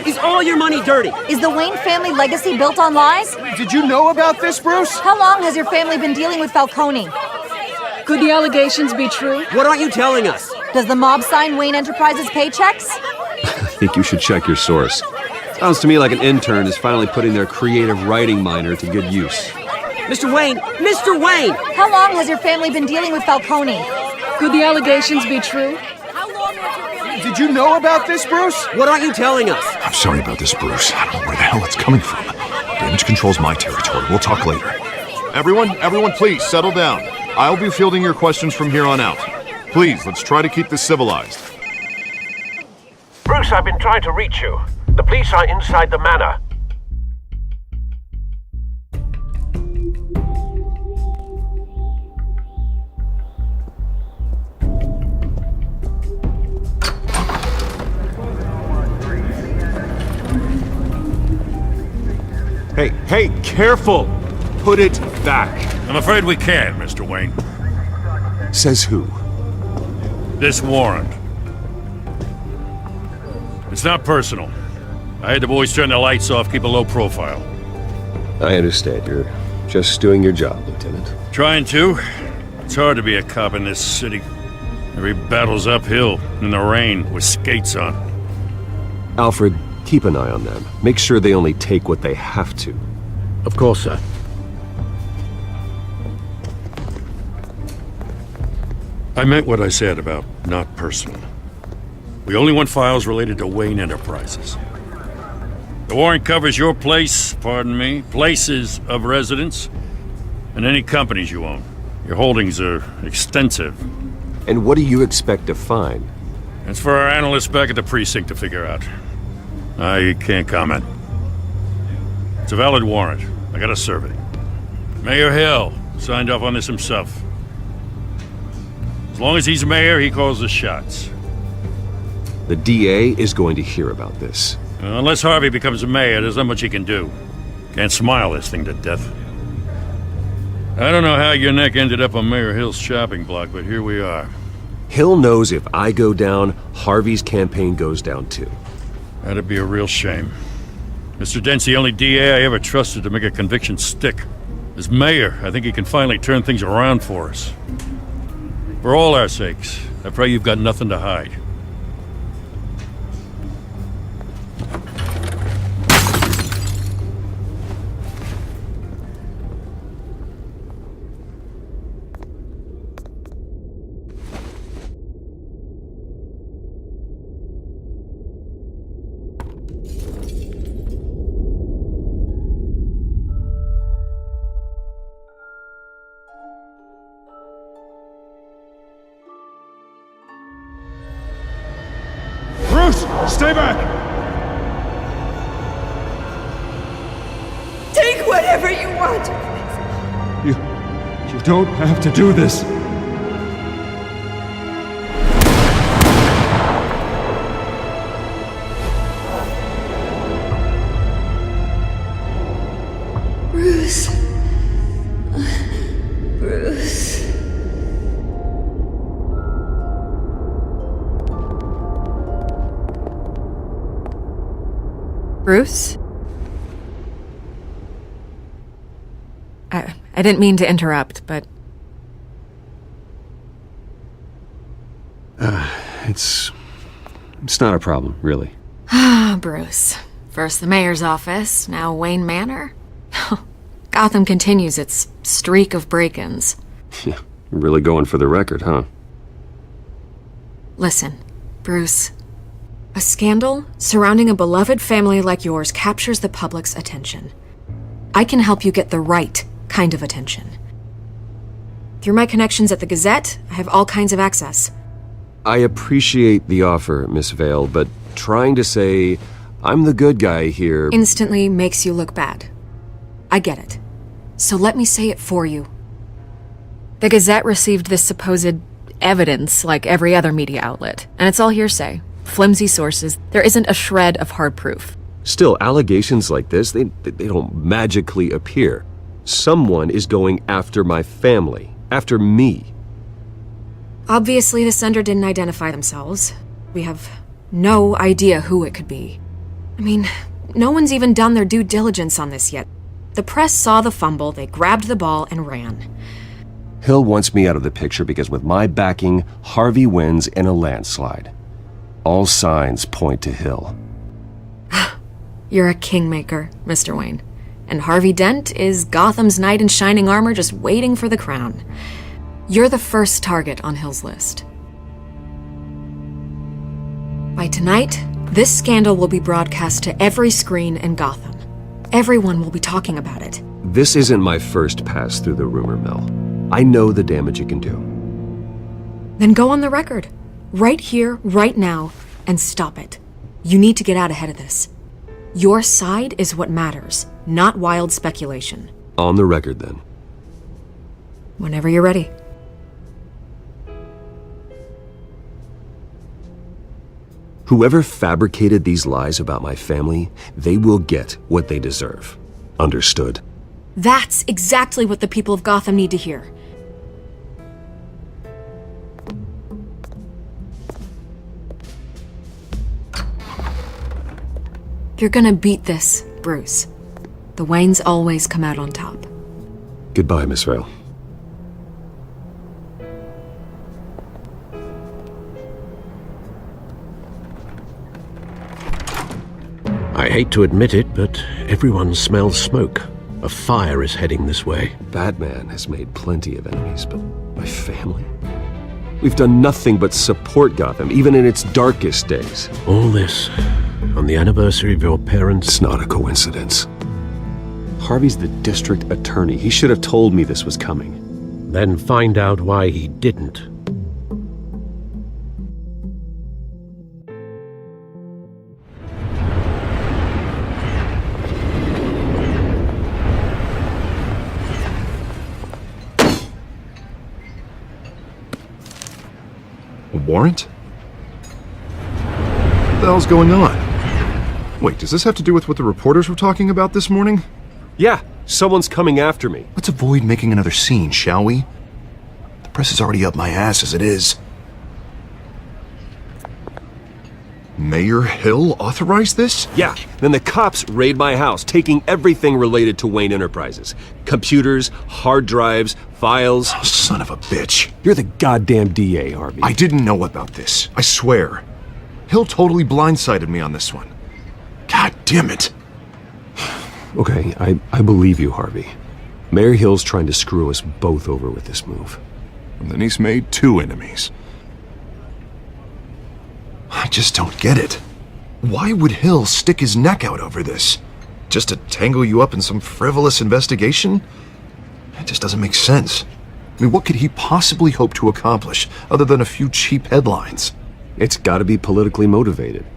is all your money dirty? Is the Wayne family legacy built on lies? Did you know about this, Bruce? How long has your family been dealing with Falcone? Could the allegations be true? What aren't you telling us? Does the mob sign Wayne Enterprises paychecks? I think you should check your source. Sounds to me like an intern is finally putting their creative writing minor to good use. Mr. Wayne! How long has your family been dealing with Falcone? Could the allegations be true? Did you know about this, Bruce? What aren't you telling us? I'm sorry about this, Bruce. I don't know where the hell it's coming from. Damage control's my territory. We'll talk later. Everyone, please settle down. I'll be fielding your questions from here on out. Please, let's try to keep this civilized. Bruce, I've been trying to reach you. The police are inside the manor. Hey, careful! Put it back. I'm afraid we can't, Mr. Wayne. Says who? This warrant. It's not personal. I had the boys turn the lights off, keep a low profile. I understand. You're just doing your job, Lieutenant. Trying to. It's hard to be a cop in this city. Every battle's uphill, in the rain, with skates on. Alfred, keep an eye on them. Make sure they only take what they have to. Of course, sir. I meant what I said about not personal. We only want files related to Wayne Enterprises. The warrant covers your places of residence, and any companies you own. Your holdings are extensive. And what do you expect to find? It's for our analysts back at the precinct to figure out. I can't comment. It's a valid warrant. I gotta serve it. Mayor Hill signed off on this himself. As long as he's mayor, he calls the shots. The DA is going to hear about this. Unless Harvey becomes mayor, there's not much he can do. Can't smile this thing to death. I don't know how your neck ended up on Mayor Hill's shopping block, but here we are. Hill knows if I go down, Harvey's campaign goes down too. That'd be a real shame. Mr. Dent's the only DA I ever trusted to make a conviction stick. As mayor, I think he can finally turn things around for us. For all our sakes, I pray you've got nothing to hide. Stay back! Take whatever you want. You don't have to do this. Bruce. Bruce. Bruce? I didn't mean to interrupt, but... It's not a problem, really. Ah, Bruce. First the mayor's office, now Wayne Manor. Gotham continues its streak of break-ins. Yeah, really going for the record, huh? Listen, Bruce. A scandal surrounding a beloved family like yours captures the public's attention. I can help you get the right kind of attention. Through my connections at the Gazette, I have all kinds of access. I appreciate the offer, Miss Vale, but trying to say I'm the good guy here... instantly makes you look bad. I get it. So let me say it for you. The Gazette received this supposed evidence like every other media outlet, and it's all hearsay. Flimsy sources. There isn't a shred of hard proof. Still, allegations like this, they don't magically appear. Someone is going after my family, after me. Obviously, the sender didn't identify themselves. We have no idea who it could be. I mean, no one's even done their due diligence on this yet. The press saw the fumble, they grabbed the ball and ran. Hill wants me out of the picture because with my backing, Harvey wins in a landslide. All signs point to Hill. You're a kingmaker, Mr. Wayne. And Harvey Dent is Gotham's knight in shining armor just waiting for the crown. You're the first target on Hill's list. By tonight, this scandal will be broadcast to every screen in Gotham. Everyone will be talking about it. This isn't my first pass through the rumor mill. I know the damage it can do. Then go on the record. Right here, right now, and stop it. You need to get out ahead of this. Your side is what matters, not wild speculation. On the record, then. Whenever you're ready. Whoever fabricated these lies about my family, they will get what they deserve. Understood? That's exactly what the people of Gotham need to hear. You're gonna beat this, Bruce. The Waynes always come out on top. Goodbye, Miss Vale. I hate to admit it, but everyone smells smoke. A fire is heading this way. Batman has made plenty of enemies, but my family? We've done nothing but support Gotham, even in its darkest days. All this on the anniversary of your parents'... It's not a coincidence. Harvey's the district attorney. He should have told me this was coming. Then find out why he didn't. A warrant? What the hell's going on? Wait, does this have to do with what the reporters were talking about this morning? Yeah, someone's coming after me. Let's avoid making another scene, shall we? The press is already up my ass as it is. Mayor Hill authorized this? Yeah, then the cops raid my house, taking everything related to Wayne Enterprises. Computers, hard drives, files. Oh, son of a bitch. You're the goddamn DA, Harvey. I didn't know about this. I swear. Hill totally blindsided me on this one. God damn it. Okay, I believe you, Harvey. Mayor Hill's trying to screw us both over with this move. And then he's made two enemies. I just don't get it. Why would Hill stick his neck out over this? Just to tangle you up in some frivolous investigation? It just doesn't make sense. I mean, what could he possibly hope to accomplish other than a few cheap headlines? It's gotta be politically motivated.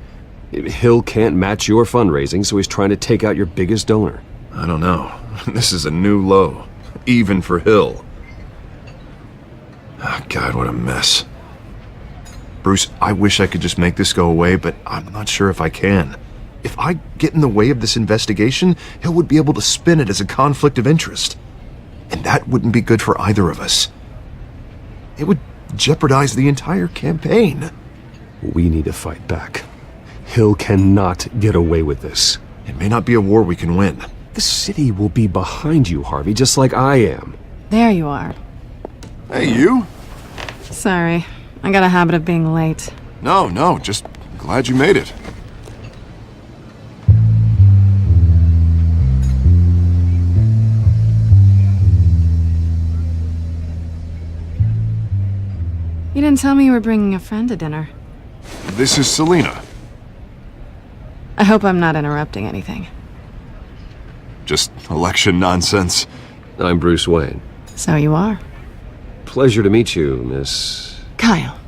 Hill can't match your fundraising, so he's trying to take out your biggest donor. I don't know. This is a new low. Even for Hill. Oh, God, what a mess. Bruce, I wish I could just make this go away, but I'm not sure if I can. If I get in the way of this investigation, Hill would be able to spin it as a conflict of interest. And that wouldn't be good for either of us. It would jeopardize the entire campaign. We need to fight back. Hill cannot get away with this. It may not be a war we can win. The city will be behind you, Harvey, just like I am. There you are. Hey, you? Sorry. I got a habit of being late. No, just glad you made it. You didn't tell me you were bringing a friend to dinner. This is Selena. I hope I'm not interrupting anything. Just election nonsense. I'm Bruce Wayne. So you are. Pleasure to meet you, Miss... Kyle.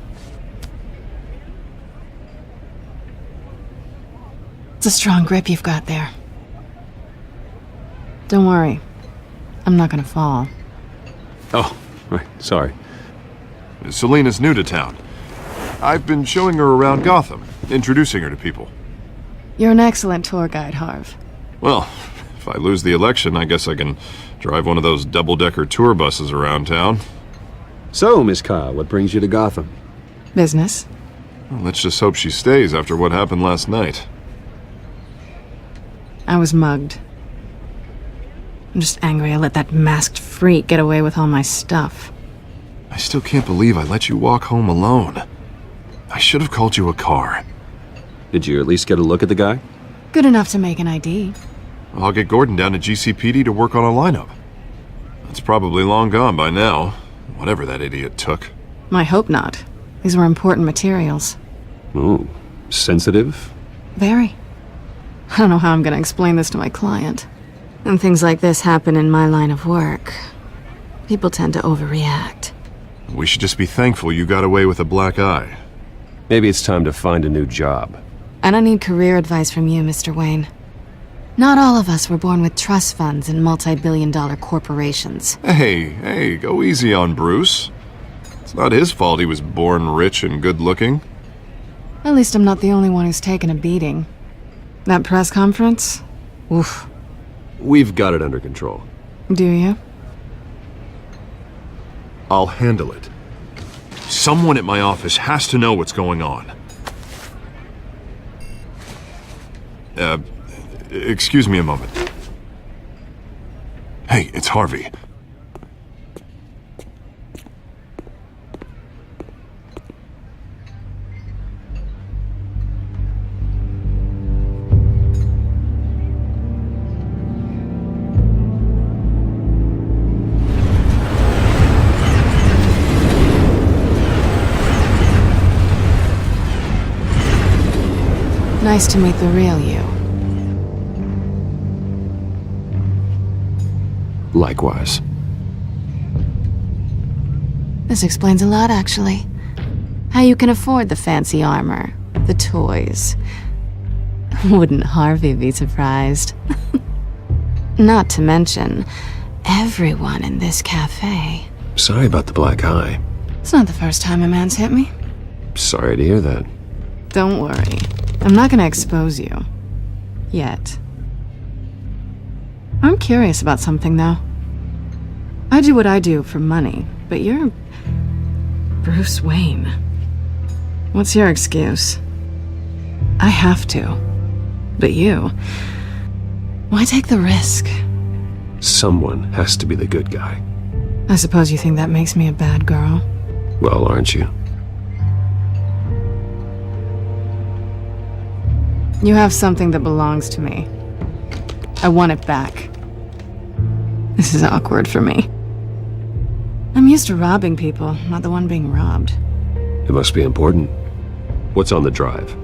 It's a strong grip you've got there. Don't worry. I'm not gonna fall. Oh, right, sorry. Selena's new to town. I've been showing her around Gotham, introducing her to people. You're an excellent tour guide, Harv. Well, if I lose the election, I guess I can drive one of those double-decker tour buses around town. So, Miss Kyle, what brings you to Gotham? Business. Well, let's just hope she stays after what happened last night. I was mugged. I'm just angry I let that masked freak get away with all my stuff. I still can't believe I let you walk home alone. I should have called you a car. Did you at least get a look at the guy? Good enough to make an ID. I'll get Gordon down to GCPD to work on a lineup. It's probably long gone by now, whatever that idiot took. I hope not. These were important materials. Ooh, sensitive? Very. I don't know how I'm gonna explain this to my client. And things like this happen in my line of work. People tend to overreact. We should just be thankful you got away with a black eye. Maybe it's time to find a new job. I don't need career advice from you, Mr. Wayne. Not all of us were born with trust funds and multi-billion-dollar corporations. Hey, go easy on Bruce. It's not his fault he was born rich and good-looking. At least I'm not the only one who's taken a beating. That press conference? Oof. We've got it under control. Do you? I'll handle it. Someone at my office has to know what's going on. Excuse me a moment. Hey, it's Harvey. Nice to meet the real you. Likewise. This explains a lot, actually. How you can afford the fancy armor, the toys. Wouldn't Harvey be surprised? Not to mention, everyone in this cafe. Sorry about the black eye. It's not the first time a man's hit me. Sorry to hear that. Don't worry. I'm not gonna expose you. Yet. I'm curious about something, though. I do what I do for money, but you're... Bruce Wayne. What's your excuse? I have to. But you... Why take the risk? Someone has to be the good guy. I suppose you think that makes me a bad girl? Well, aren't you? You have something that belongs to me. I want it back. This is awkward for me. I'm used to robbing people, not the one being robbed. It must be important. What's on the drive?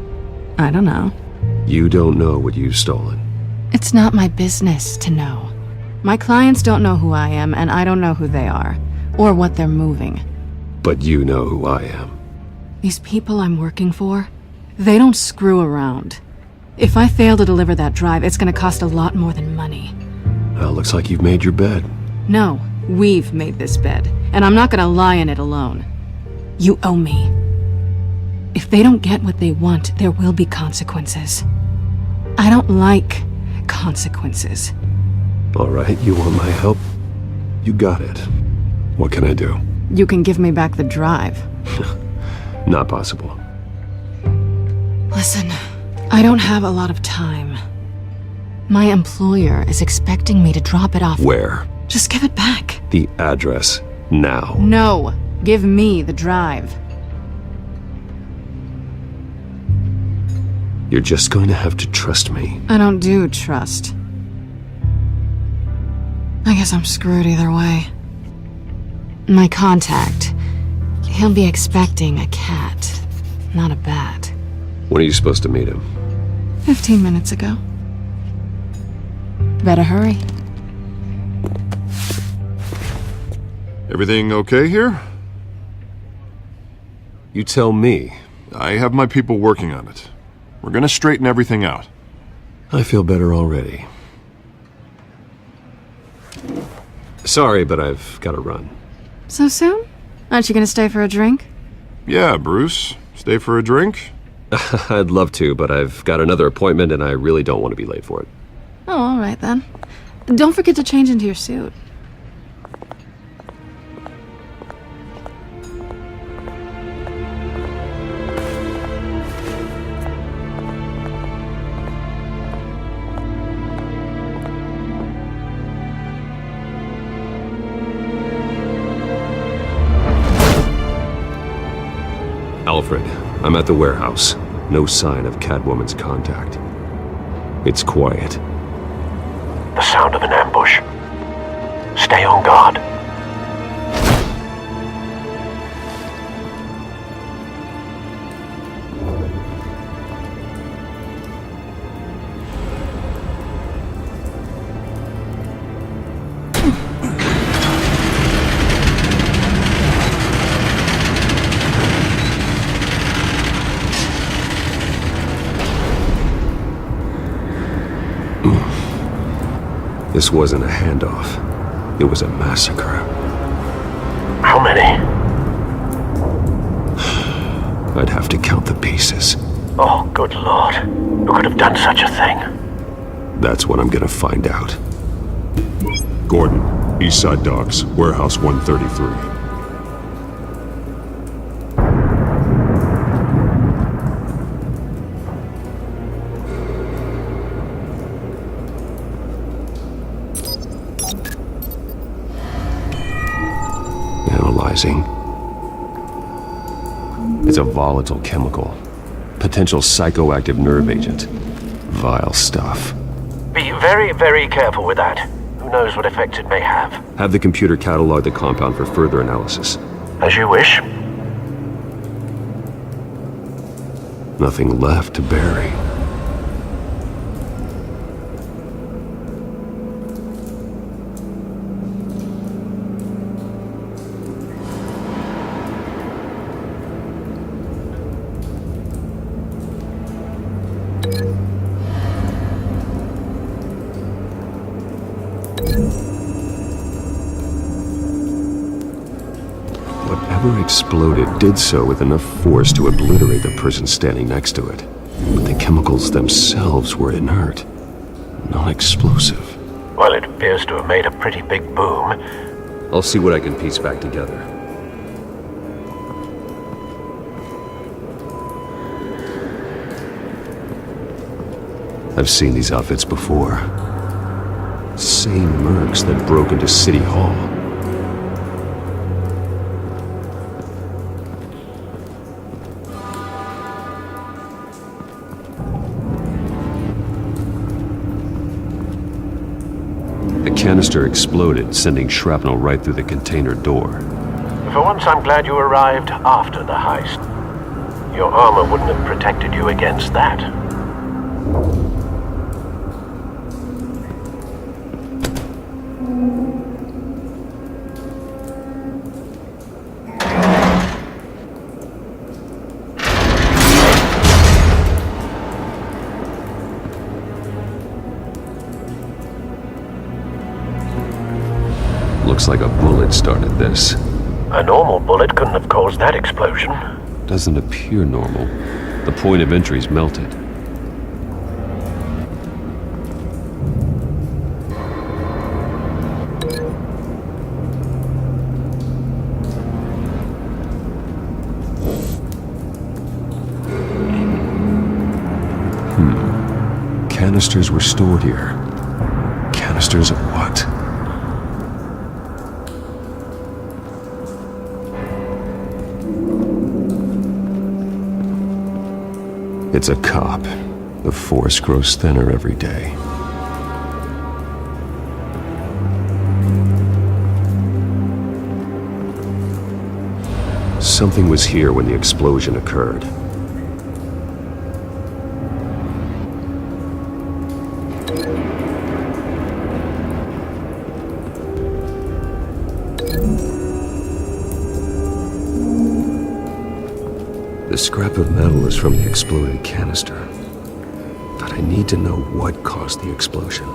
I don't know. You don't know what you've stolen. It's not my business to know. My clients don't know who I am, and I don't know who they are, or what they're moving. But you know who I am. These people I'm working for, they don't screw around. If I fail to deliver that drive, it's gonna cost a lot more than money. Well, looks like you've made your bed. No, we've made this bed, and I'm not gonna lie in it alone. You owe me. If they don't get what they want, there will be consequences. I don't like consequences. All right, you want my help? You got it. What can I do? You can give me back the drive. Not possible. Listen, I don't have a lot of time. My employer is expecting me to drop it off. Where? Just give it back. The address, now. No, give me the drive. You're just going to have to trust me. I don't do trust. I guess I'm screwed either way. My contact, he'll be expecting a cat, not a bat. When are you supposed to meet him? 15 minutes ago. Better hurry. Everything okay here? You tell me. I have my people working on it. We're gonna straighten everything out. I feel better already. Sorry, but I've got to run. So soon? Aren't you gonna stay for a drink? Yeah, Bruce. Stay for a drink? I'd love to, but I've got another appointment and I really don't want to be late for it. Oh, all right then. Don't forget to change into your suit. Alfred, I'm at the warehouse. No sign of Catwoman's contact. It's quiet. The sound of an ambush. Stay on guard. This wasn't a handoff. It was a massacre. How many? I'd have to count the pieces. Oh, good lord. Who could have done such a thing? That's what I'm gonna find out. Gordon, Eastside Docks, Warehouse 133. Analyzing. It's a volatile chemical. Potential psychoactive nerve agent. Vile stuff. Be very, very careful with that. Who knows what effects it may have. Have the computer catalog the compound for further analysis. As you wish. Nothing left to bury. Whatever exploded did so with enough force to obliterate the person standing next to it. But the chemicals themselves were inert, non-explosive. Well, it appears to have made a pretty big boom. I'll see what I can piece back together. I've seen these outfits before. Same mercs that broke into City Hall. The canister exploded, sending shrapnel right through the container door. For once, I'm glad you arrived after the heist. Your armor wouldn't have protected you against that. Looks like a bullet started this. A normal bullet couldn't have caused that explosion. Doesn't appear normal. The point of entry's melted. Canisters were stored here. Canisters of what? It's a cop. The force grows thinner every day. Something was here when the explosion occurred. The scrap of metal is from the exploded canister. But I need to know what caused the explosion.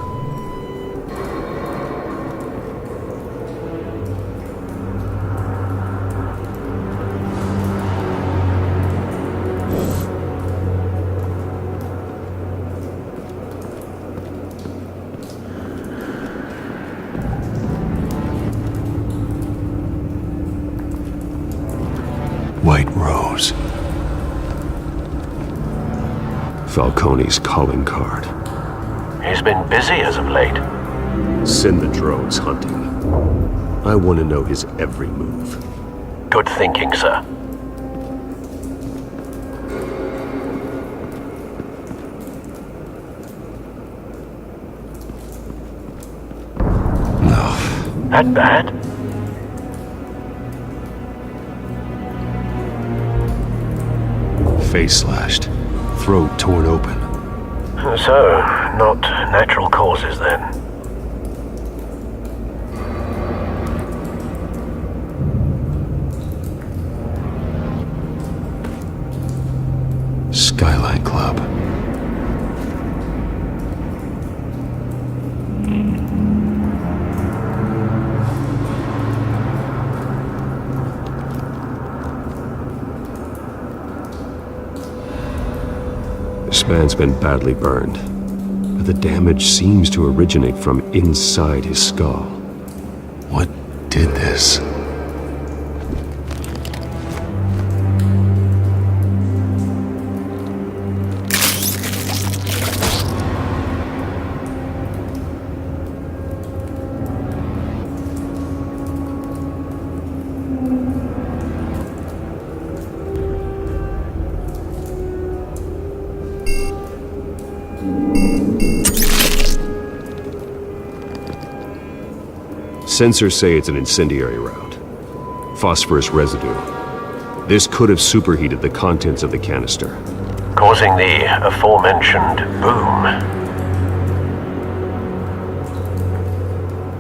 White Rose. Falcone's calling card. He's been busy as of late. Send the drones hunting. I want to know his every move. Good thinking, sir. No. That bad? Face slashed. Throat torn open. So, not natural causes then. Skyline Club. This man's been badly burned, but the damage seems to originate from inside his skull. What did this? Sensors say it's an incendiary round. Phosphorus residue. This could have superheated the contents of the canister, causing the aforementioned boom.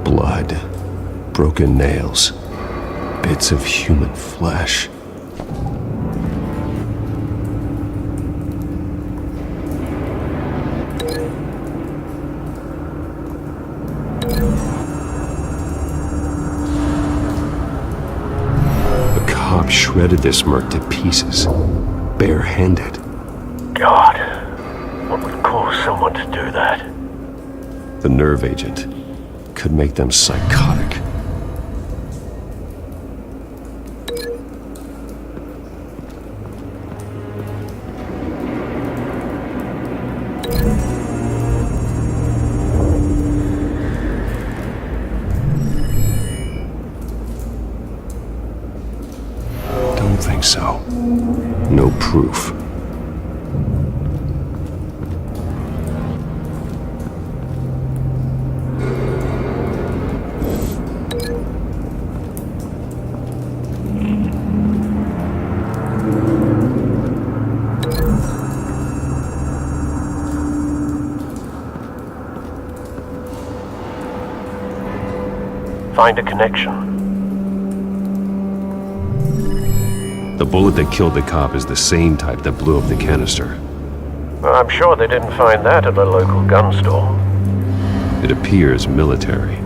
Blood. Broken nails. Bits of human flesh. Shredded this merc to pieces, barehanded. God, what would cause someone to do that? The nerve agent could make them psychotic. Think so. No proof. Find a connection. The bullet that killed the cop is the same type that blew up the canister. I'm sure they didn't find that at a local gun store. It appears military.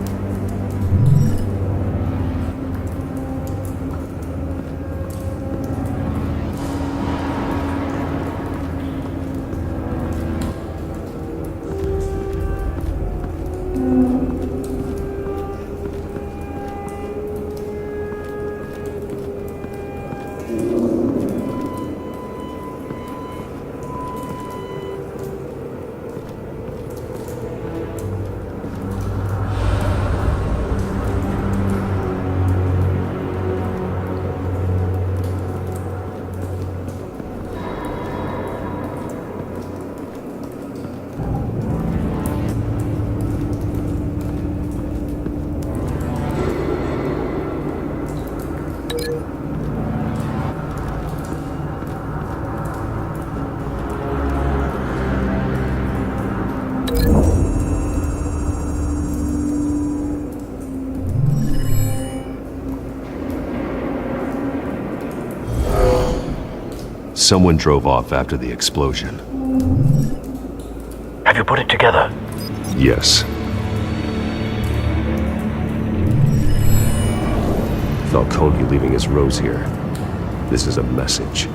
someone drove off after the explosion. Have you put it together? Yes. Falcone leaving his rose here. This is a message.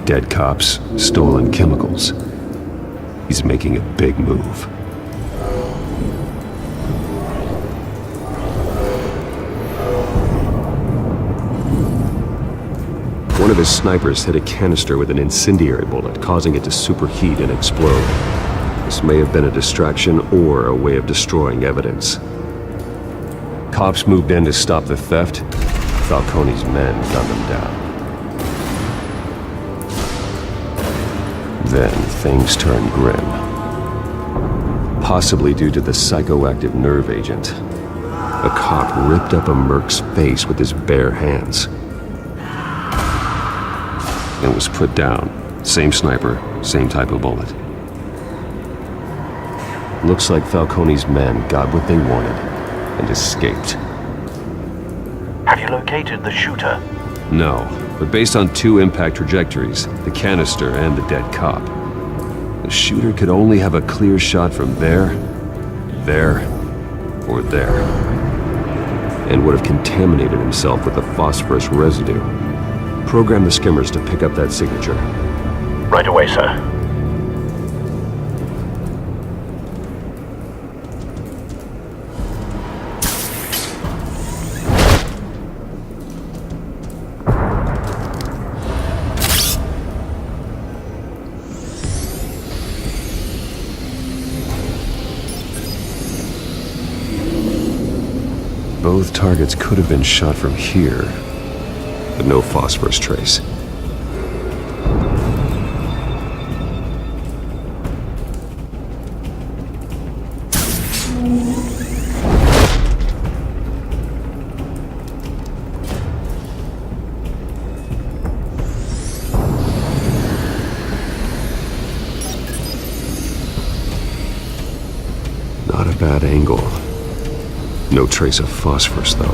Dead cops, stolen chemicals. He's making a big move. One of his snipers hit a canister with an incendiary bullet, causing it to superheat and explode. This may have been a distraction or a way of destroying evidence. Cops moved in to stop the theft. Falcone's men gunned them down. Then things turned grim. Possibly due to the psychoactive nerve agent. A cop ripped up a merc's face with his bare hands. And was put down. Same sniper, same type of bullet. Looks like Falcone's men got what they wanted and escaped. Have you located the shooter? No, but based on 2 impact trajectories, the canister and the dead cop, the shooter could only have a clear shot from there, or there, and would have contaminated himself with the phosphorus residue. Program the skimmers to pick up that signature. Right away, sir. Both targets could have been shot from here, but no phosphorus trace. Not a bad angle. No trace of phosphorus, though.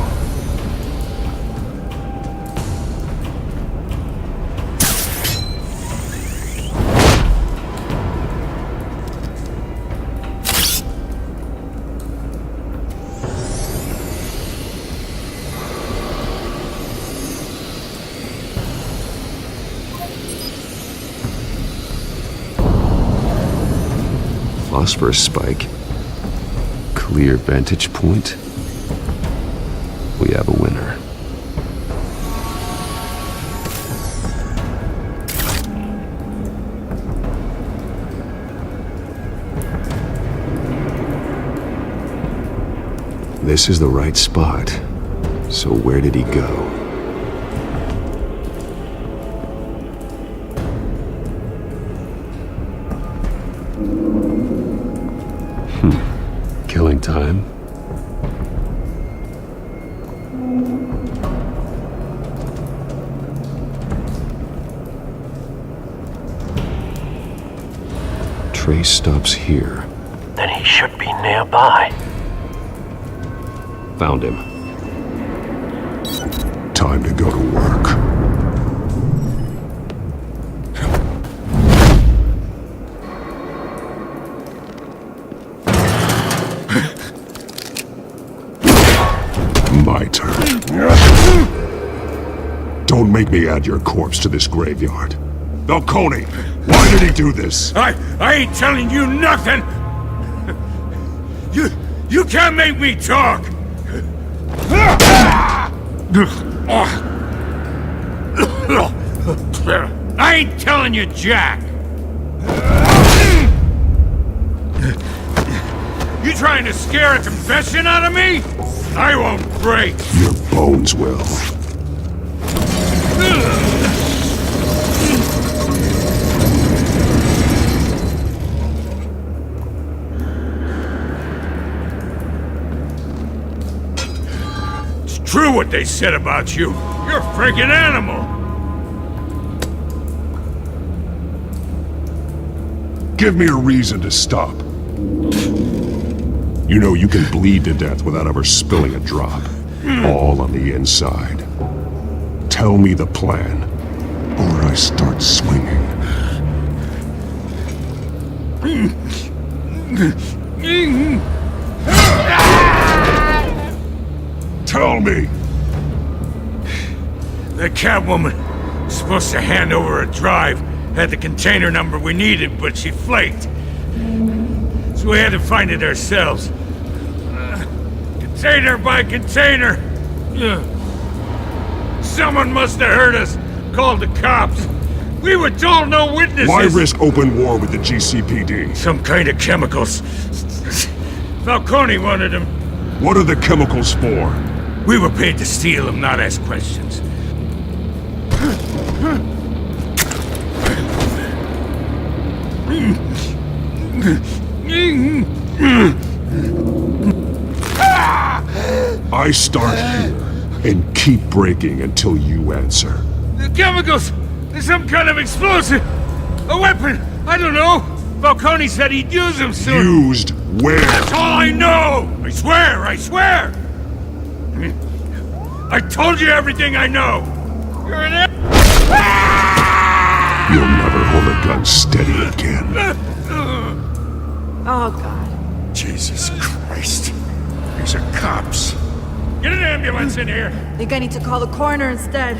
Phosphorus spike. Clear vantage point. We have a winner. This is the right spot. So where did he go? Killing time? Trace stops here. Then he should be nearby. Found him. Time to go to work. My turn. Don't make me add your corpse to this graveyard. Falcone, why did he do this? I ain't telling you nothing! You can't make me talk! I ain't telling you jack! You trying to scare a confession out of me? I won't break! Your bones will. It's true what they said about you. You're a friggin' animal! Give me a reason to stop. You know you can bleed to death without ever spilling a drop. All on the inside. Tell me the plan, or I start swinging. Tell me! The Catwoman was supposed to hand over a drive, had the container number we needed, but she flaked. So we had to find it ourselves. Container by container. Someone must have heard us, called the cops. We were told no witnesses. Why risk open war with the GCPD? Some kind of chemicals. Falcone wanted them. What are the chemicals for? We were paid to steal them, not ask questions. I start here and keep breaking until you answer. The chemicals! There's some kind of explosive! A weapon! I don't know! Falcone said he'd use them soon! Used where? That's all I know! I swear! I swear! I told you everything I know! You're an You'll never hold a gun steady again. Oh, God. Jesus Christ. These are cops. Get an ambulance in here! I think I need to call the coroner instead.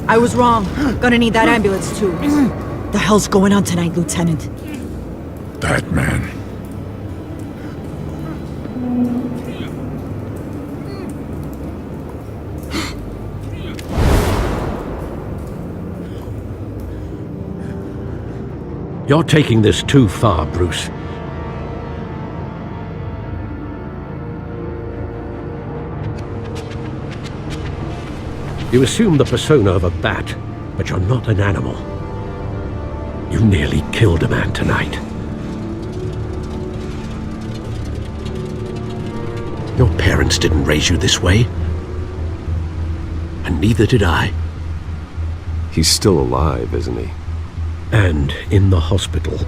I was wrong. Gonna need that ambulance too. The hell's going on tonight, Lieutenant? That man. You're taking this too far, Bruce. You assume the persona of a bat, but you're not an animal. You nearly killed a man tonight. Your parents didn't raise you this way. And neither did I. He's still alive, isn't he? And in the hospital.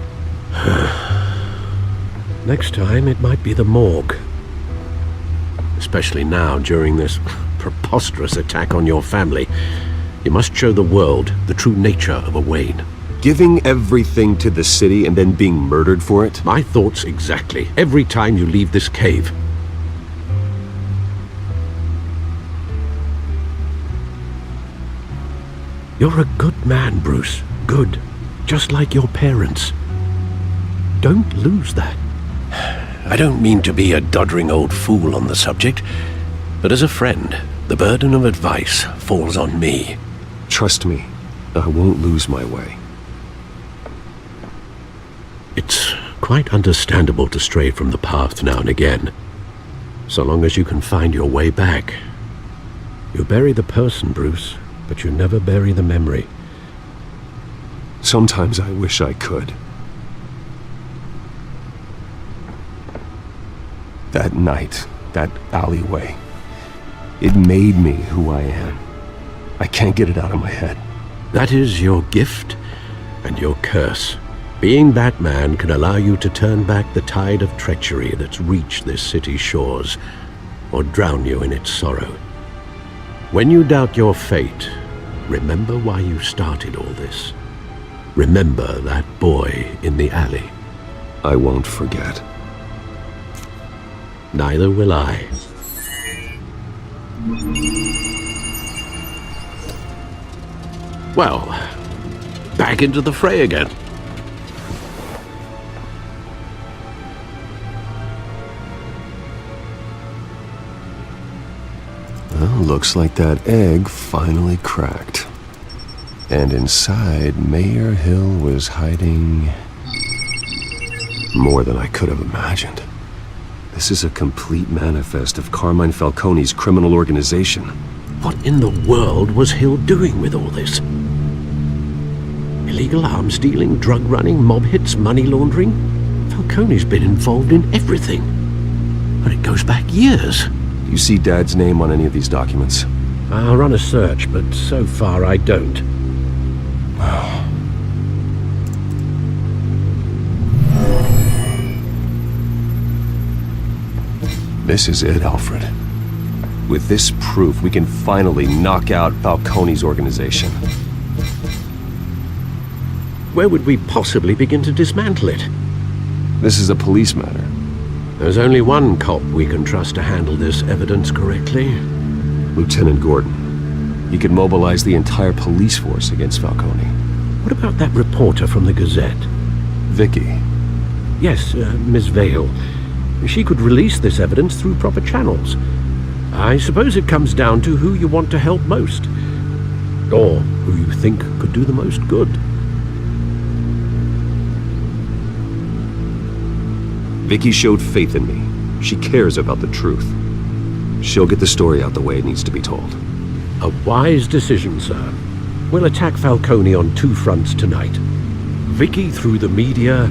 Next time, it might be the morgue. Especially now, during this preposterous attack on your family. You must show the world the true nature of a Wayne. Giving everything to the city and then being murdered for it? My thoughts exactly. Every time you leave this cave. You're a good man, Bruce. Good. Just like your parents. Don't lose that. I don't mean to be a doddering old fool on the subject, but as a friend, the burden of advice falls on me. Trust me, I won't lose my way. It's quite understandable to stray from the path now and again, so long as you can find your way back. You bury the person, Bruce, but you never bury the memory. Sometimes I wish I could. That night, that alleyway, it made me who I am. I can't get it out of my head. That is your gift and your curse. Being that man can allow you to turn back the tide of treachery that's reached this city's shores, or drown you in its sorrow. When you doubt your fate, remember why you started all this. Remember that boy in the alley. I won't forget. Neither will I. Well, back into the fray again. Well, looks like that egg finally cracked. And inside, Mayor Hill was hiding more than I could have imagined. This is a complete manifest of Carmine Falcone's criminal organization. What in the world was Hill doing with all this? Illegal arms dealing, drug running, mob hits, money laundering? Falcone's been involved in everything. And it goes back years. Do you see Dad's name on any of these documents? I'll run a search, but so far I don't. This is it, Alfred. With this proof, we can finally knock out Falcone's organization. Where would we possibly begin to dismantle it? This is a police matter. There's only one cop we can trust to handle this evidence correctly. Lieutenant Gordon. He could mobilize the entire police force against Falcone. What about that reporter from the Gazette? Vicky. Yes, Miss Vale. She could release this evidence through proper channels. I suppose it comes down to who you want to help most. Or who you think could do the most good. Vicky showed faith in me. She cares about the truth. She'll get the story out the way it needs to be told. A wise decision, sir. We'll attack Falcone on two fronts tonight. Vicky through the media,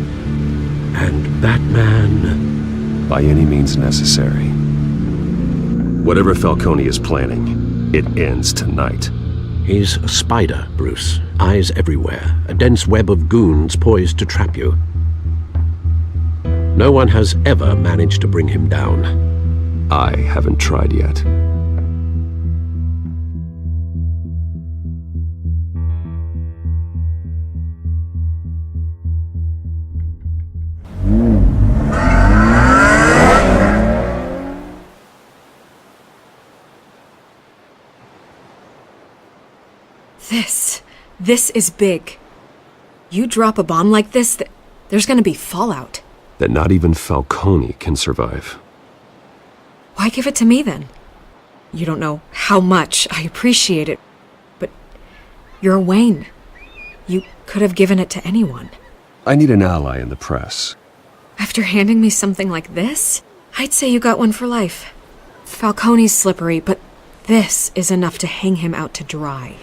and Batman... by any means necessary. Whatever Falcone is planning, it ends tonight. He's a spider, Bruce. Eyes everywhere. A dense web of goons poised to trap you. No one has ever managed to bring him down. I haven't tried yet. This is big. You drop a bomb like this, there's gonna be fallout. That not even Falcone can survive. Why give it to me then? You don't know how much I appreciate it, but you're Wayne. You could have given it to anyone. I need an ally in the press. After handing me something like this, I'd say you got one for life. Falcone's slippery, but this is enough to hang him out to dry.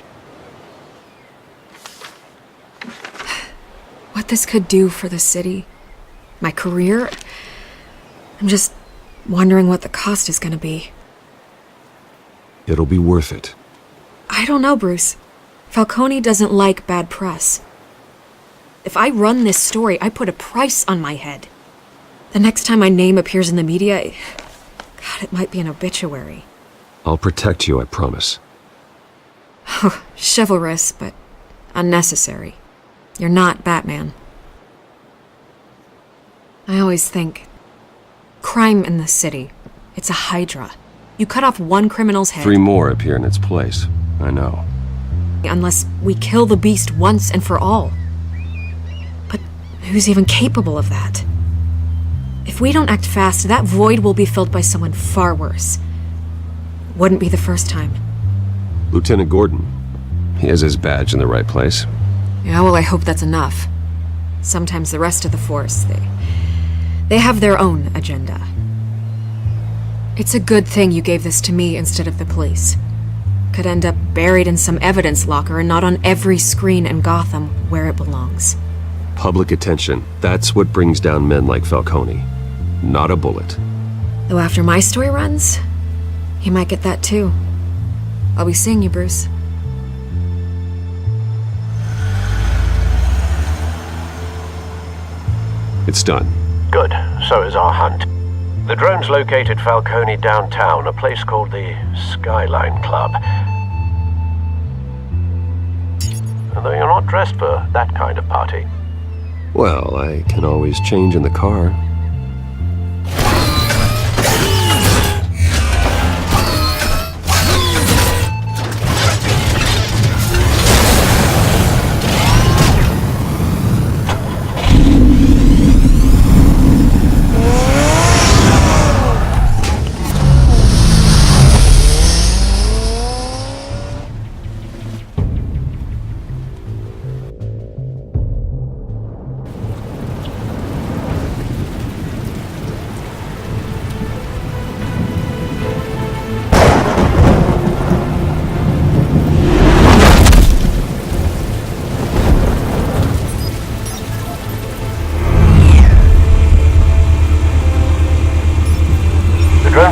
What this could do for the city, my career, I'm just wondering what the cost is gonna be. It'll be worth it. I don't know, Bruce. Falcone doesn't like bad press. If I run this story, I put a price on my head. The next time my name appears in the media, God, it might be an obituary. I'll protect you, I promise. Oh, chivalrous, but unnecessary. You're not Batman. I always think, crime in the city, it's a hydra. You cut off one criminal's head. 3 more appear in its place. I know. Unless we kill the beast once and for all. But who's even capable of that? If we don't act fast, that void will be filled by someone far worse. Wouldn't be the first time. Lieutenant Gordon. He has his badge in the right place. Yeah, well, I hope that's enough. Sometimes the rest of the force, they have their own agenda. It's a good thing you gave this to me instead of the police. Could end up buried in some evidence locker and not on every screen in Gotham where it belongs. Public attention. That's what brings down men like Falcone. Not a bullet. Though after my story runs, he might get that too. I'll be seeing you, Bruce. It's done. Good. So is our hunt. The drones located Falcone downtown, a place called the Skyline Club. Although you're not dressed for that kind of party. Well, I can always change in the car.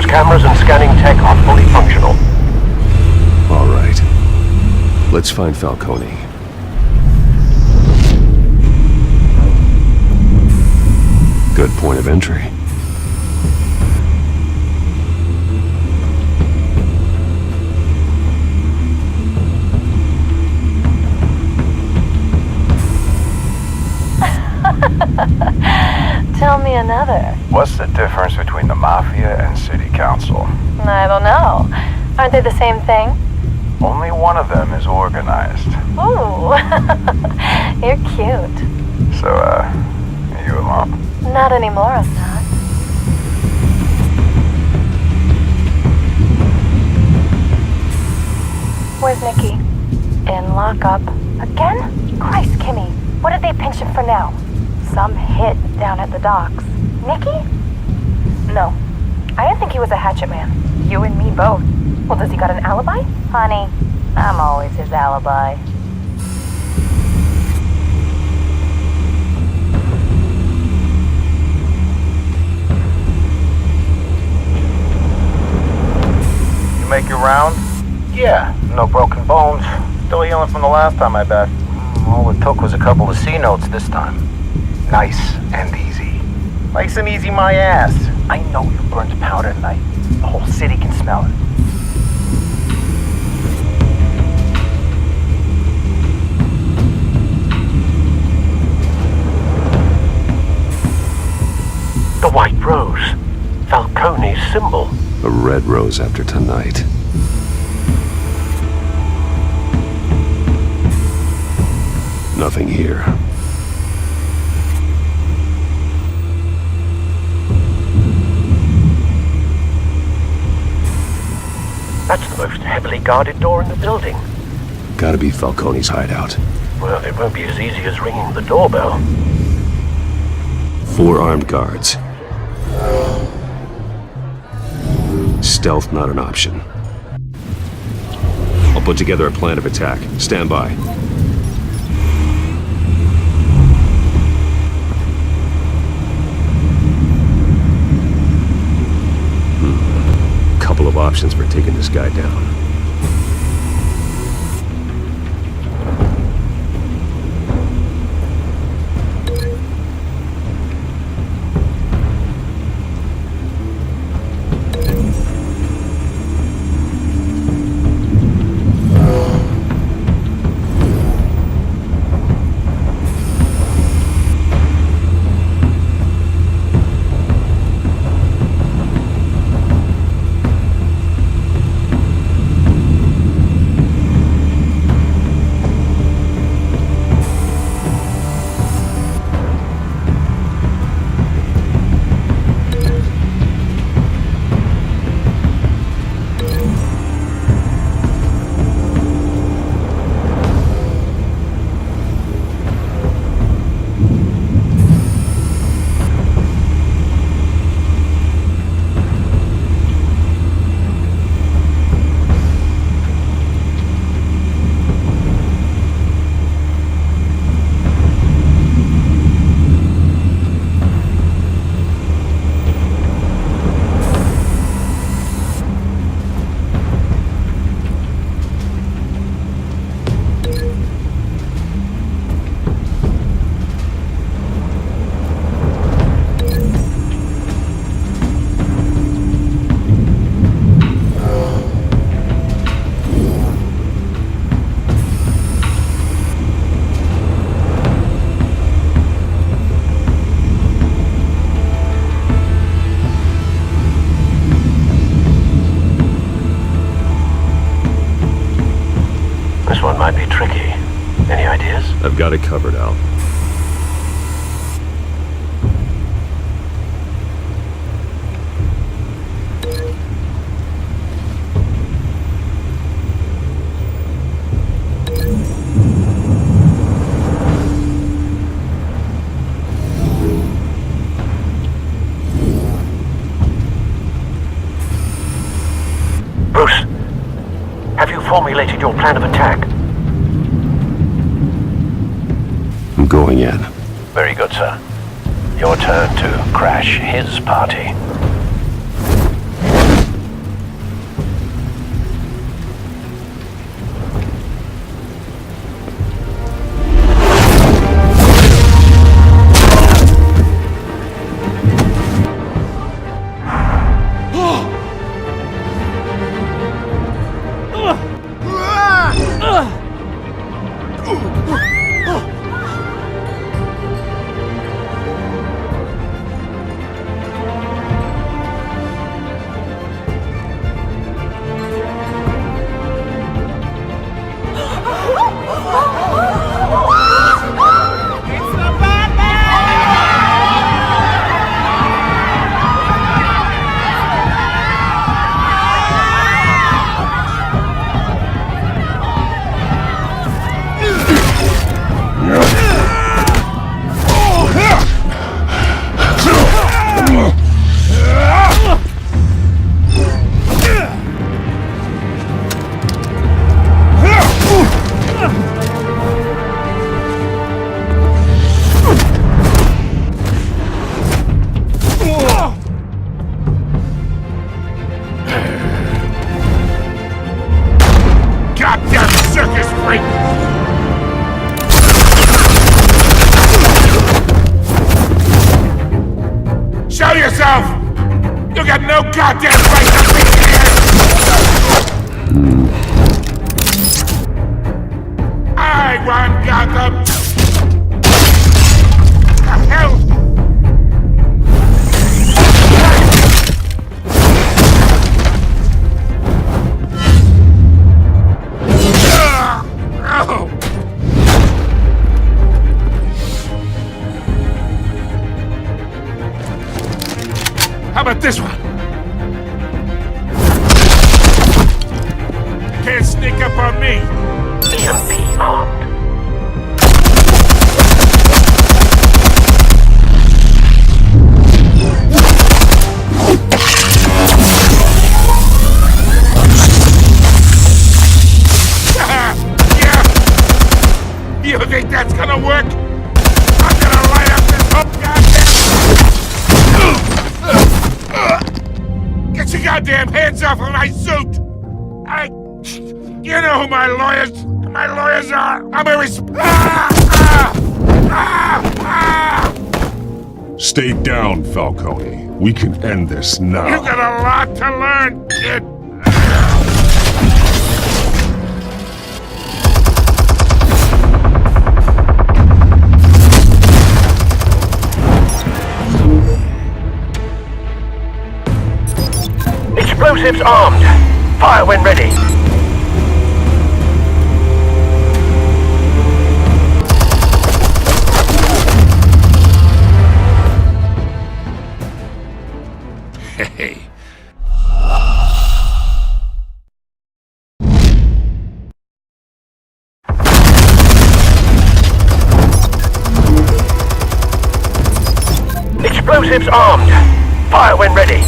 Cameras and scanning tech are fully functional. All right. Let's find Falcone. Good point of entry. Tell me another. What's the difference between the Mafia and City Council? I don't know. Aren't they the same thing? Only one of them is organized. Ooh, you're cute. So, are you alone? Not anymore, I'm not. Where's Nikki? In lockup. Again? Christ, Kimmy. What did they pinch him for now? Some hit down at the docks. Nikki? No. I didn't think he was a hatchet man. You and me both. Well, does he got an alibi? Honey, I'm always his alibi. You make your round? Yeah, no broken bones. Still healing from the last time, I bet. All it took was a couple of C notes this time. Nice and easy. Nice and easy my ass. I know you burned powder tonight. The whole city can smell it. The white rose. Falcone's symbol. A red rose after tonight. Nothing here. That's the most heavily guarded door in the building. Gotta be Falcone's hideout. Well, it won't be as easy as ringing the doorbell. 4 armed guards. Stealth not an option. I'll put together a plan of attack. Stand by. Couple of options for taking this guy down. This one might be tricky. Any ideas? I've got it covered, Al. Bruce, have you formulated your plan of attack? I'm going in. Very good, sir. Your turn to crash his party. got no goddamn right to be here! I want Gotham! The hell? How about this one? Can't sneak up on me. EMP armed. Yeah. You think that's gonna work? I'm gonna light up this whole goddamn... Get your goddamn hands off of my suit! You know who my lawyers are! I'm a Stay down, Falcone. We can end this now. You got a lot to learn, kid! Explosives armed. Fire when ready. Hey. Explosives armed. Fire when ready.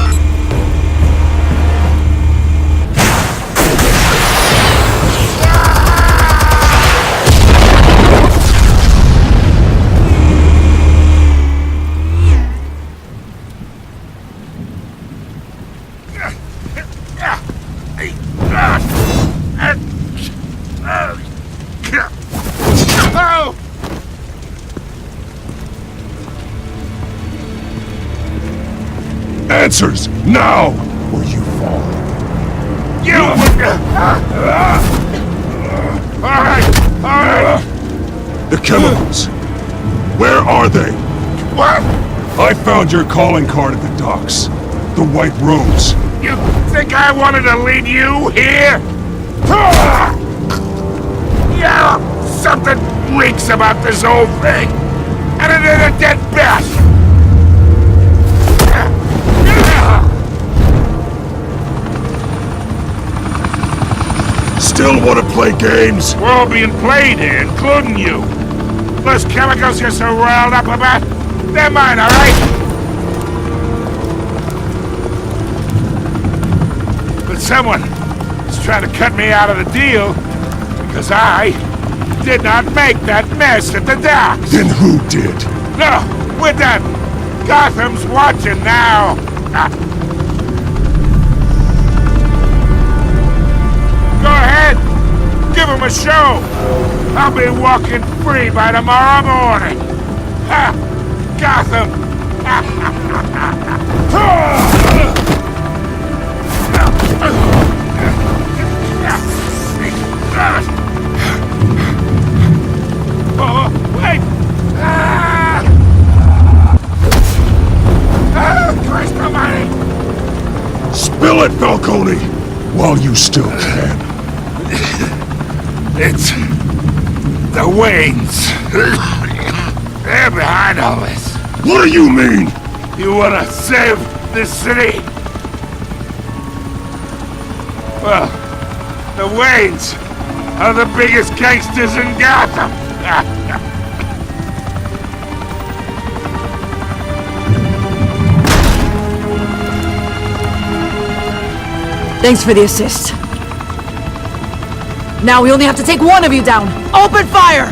Answers, now! Or you fall. You! Alright! The chemicals. Where are they? What? I found your calling card at the docks. The White Rose. You think I wanted to lead you here? Yeah, something reeks about this whole thing. And it is a dead bat. Still want to play games? We're all being played here, including you. Those chemicals you're so riled up about, they're mine, all right? But someone is trying to cut me out of the deal because I did not make that mess at the docks. Then who did? No, we're done. Gotham's watching now. Go ahead. Give him a show. I'll be walking free by tomorrow morning. Ha! Gotham. Oh, wait. Christ almighty. Spill it, Falcone, while you still can. It's the Waynes. They're behind all this. What do you mean? You want to save this city? Well, the Waynes are the biggest gangsters in Gotham. Thanks for the assist. Now we only have to take one of you down. Open fire!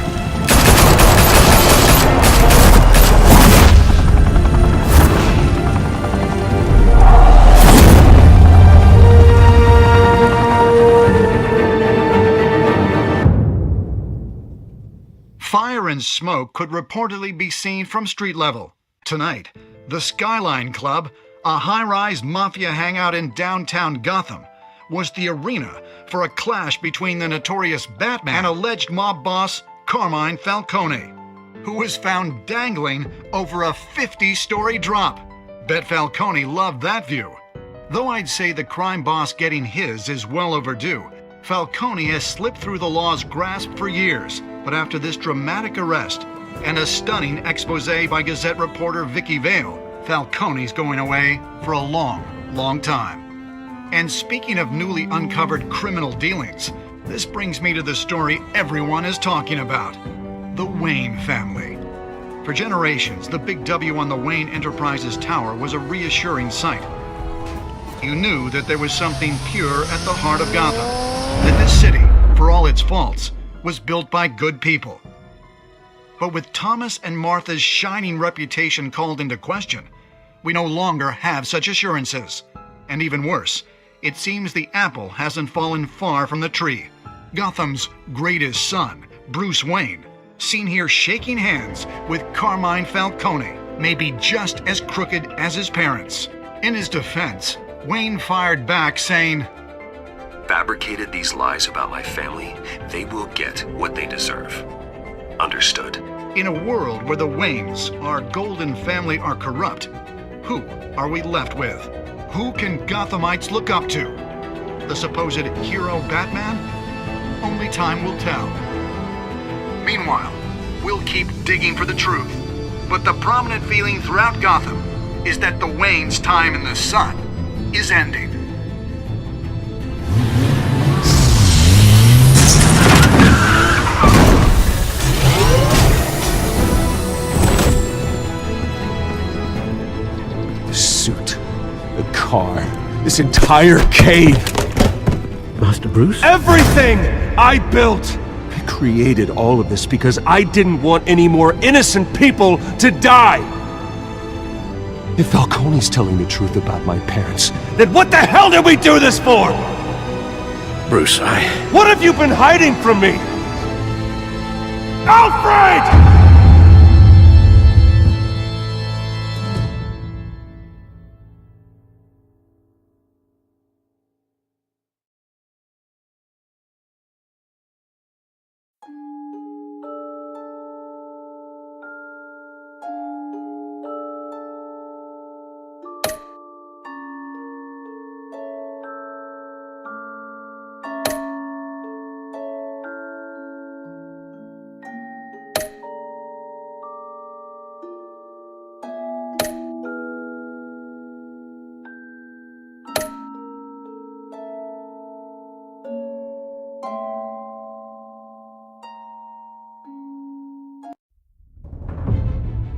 Fire and smoke could reportedly be seen from street level. Tonight, the Skyline Club, a high-rise mafia hangout in downtown Gotham, was the arena for a clash between the notorious Batman and alleged mob boss Carmine Falcone, who was found dangling over a 50-story drop. Bet Falcone loved that view. Though I'd say the crime boss getting his is well overdue, Falcone has slipped through the law's grasp for years. But after this dramatic arrest and a stunning expose by Gazette reporter Vicky Vale, Falcone's going away for a long, long time. And speaking of newly uncovered criminal dealings, this brings me to the story everyone is talking about: the Wayne family. For generations, the big W on the Wayne Enterprises tower was a reassuring sight. You knew that there was something pure at the heart of Gotham, that this city, for all its faults, was built by good people. But with Thomas and Martha's shining reputation called into question, we no longer have such assurances. And even worse, it seems the apple hasn't fallen far from the tree. Gotham's greatest son, Bruce Wayne, seen here shaking hands with Carmine Falcone, may be just as crooked as his parents. In his defense, Wayne fired back saying, "Fabricated these lies about my family, they will get what they deserve. Understood." In a world where the Waynes, our golden family, are corrupt, who are we left with? Who can Gothamites look up to? The supposed hero Batman? Only time will tell. Meanwhile, we'll keep digging for the truth. But the prominent feeling throughout Gotham is that the Waynes' time in the sun is ending. The suit, the car, this entire cave. Master Bruce? Everything I built! I created all of this because I didn't want any more innocent people to die! If Falcone's telling the truth about my parents, then what the hell did we do this for? Bruce, What have you been hiding from me? Alfred!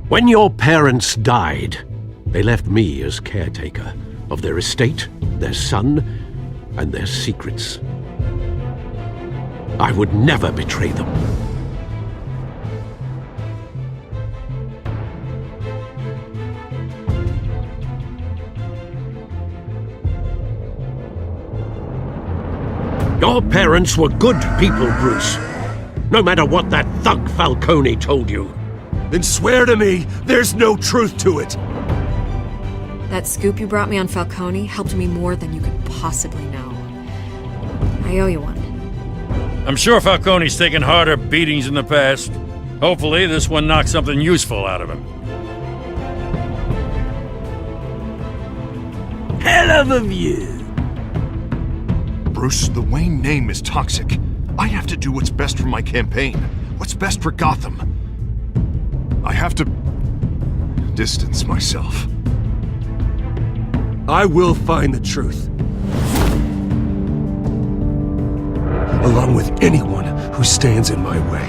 When your parents died, they left me as caretaker of their estate, their son, and their secrets. I would never betray them. Your parents were good people, Bruce. No matter what that thug Falcone told you. Then swear to me there's no truth to it. That scoop you brought me on Falcone helped me more than you could possibly know. I owe you one. I'm sure Falcone's taken harder beatings in the past. Hopefully this one knocks something useful out of him. Hell of a view. Bruce, the Wayne name is toxic. I have to do what's best for my campaign. What's best for Gotham. I have to distance myself. I will find the truth. Along with anyone who stands in my way.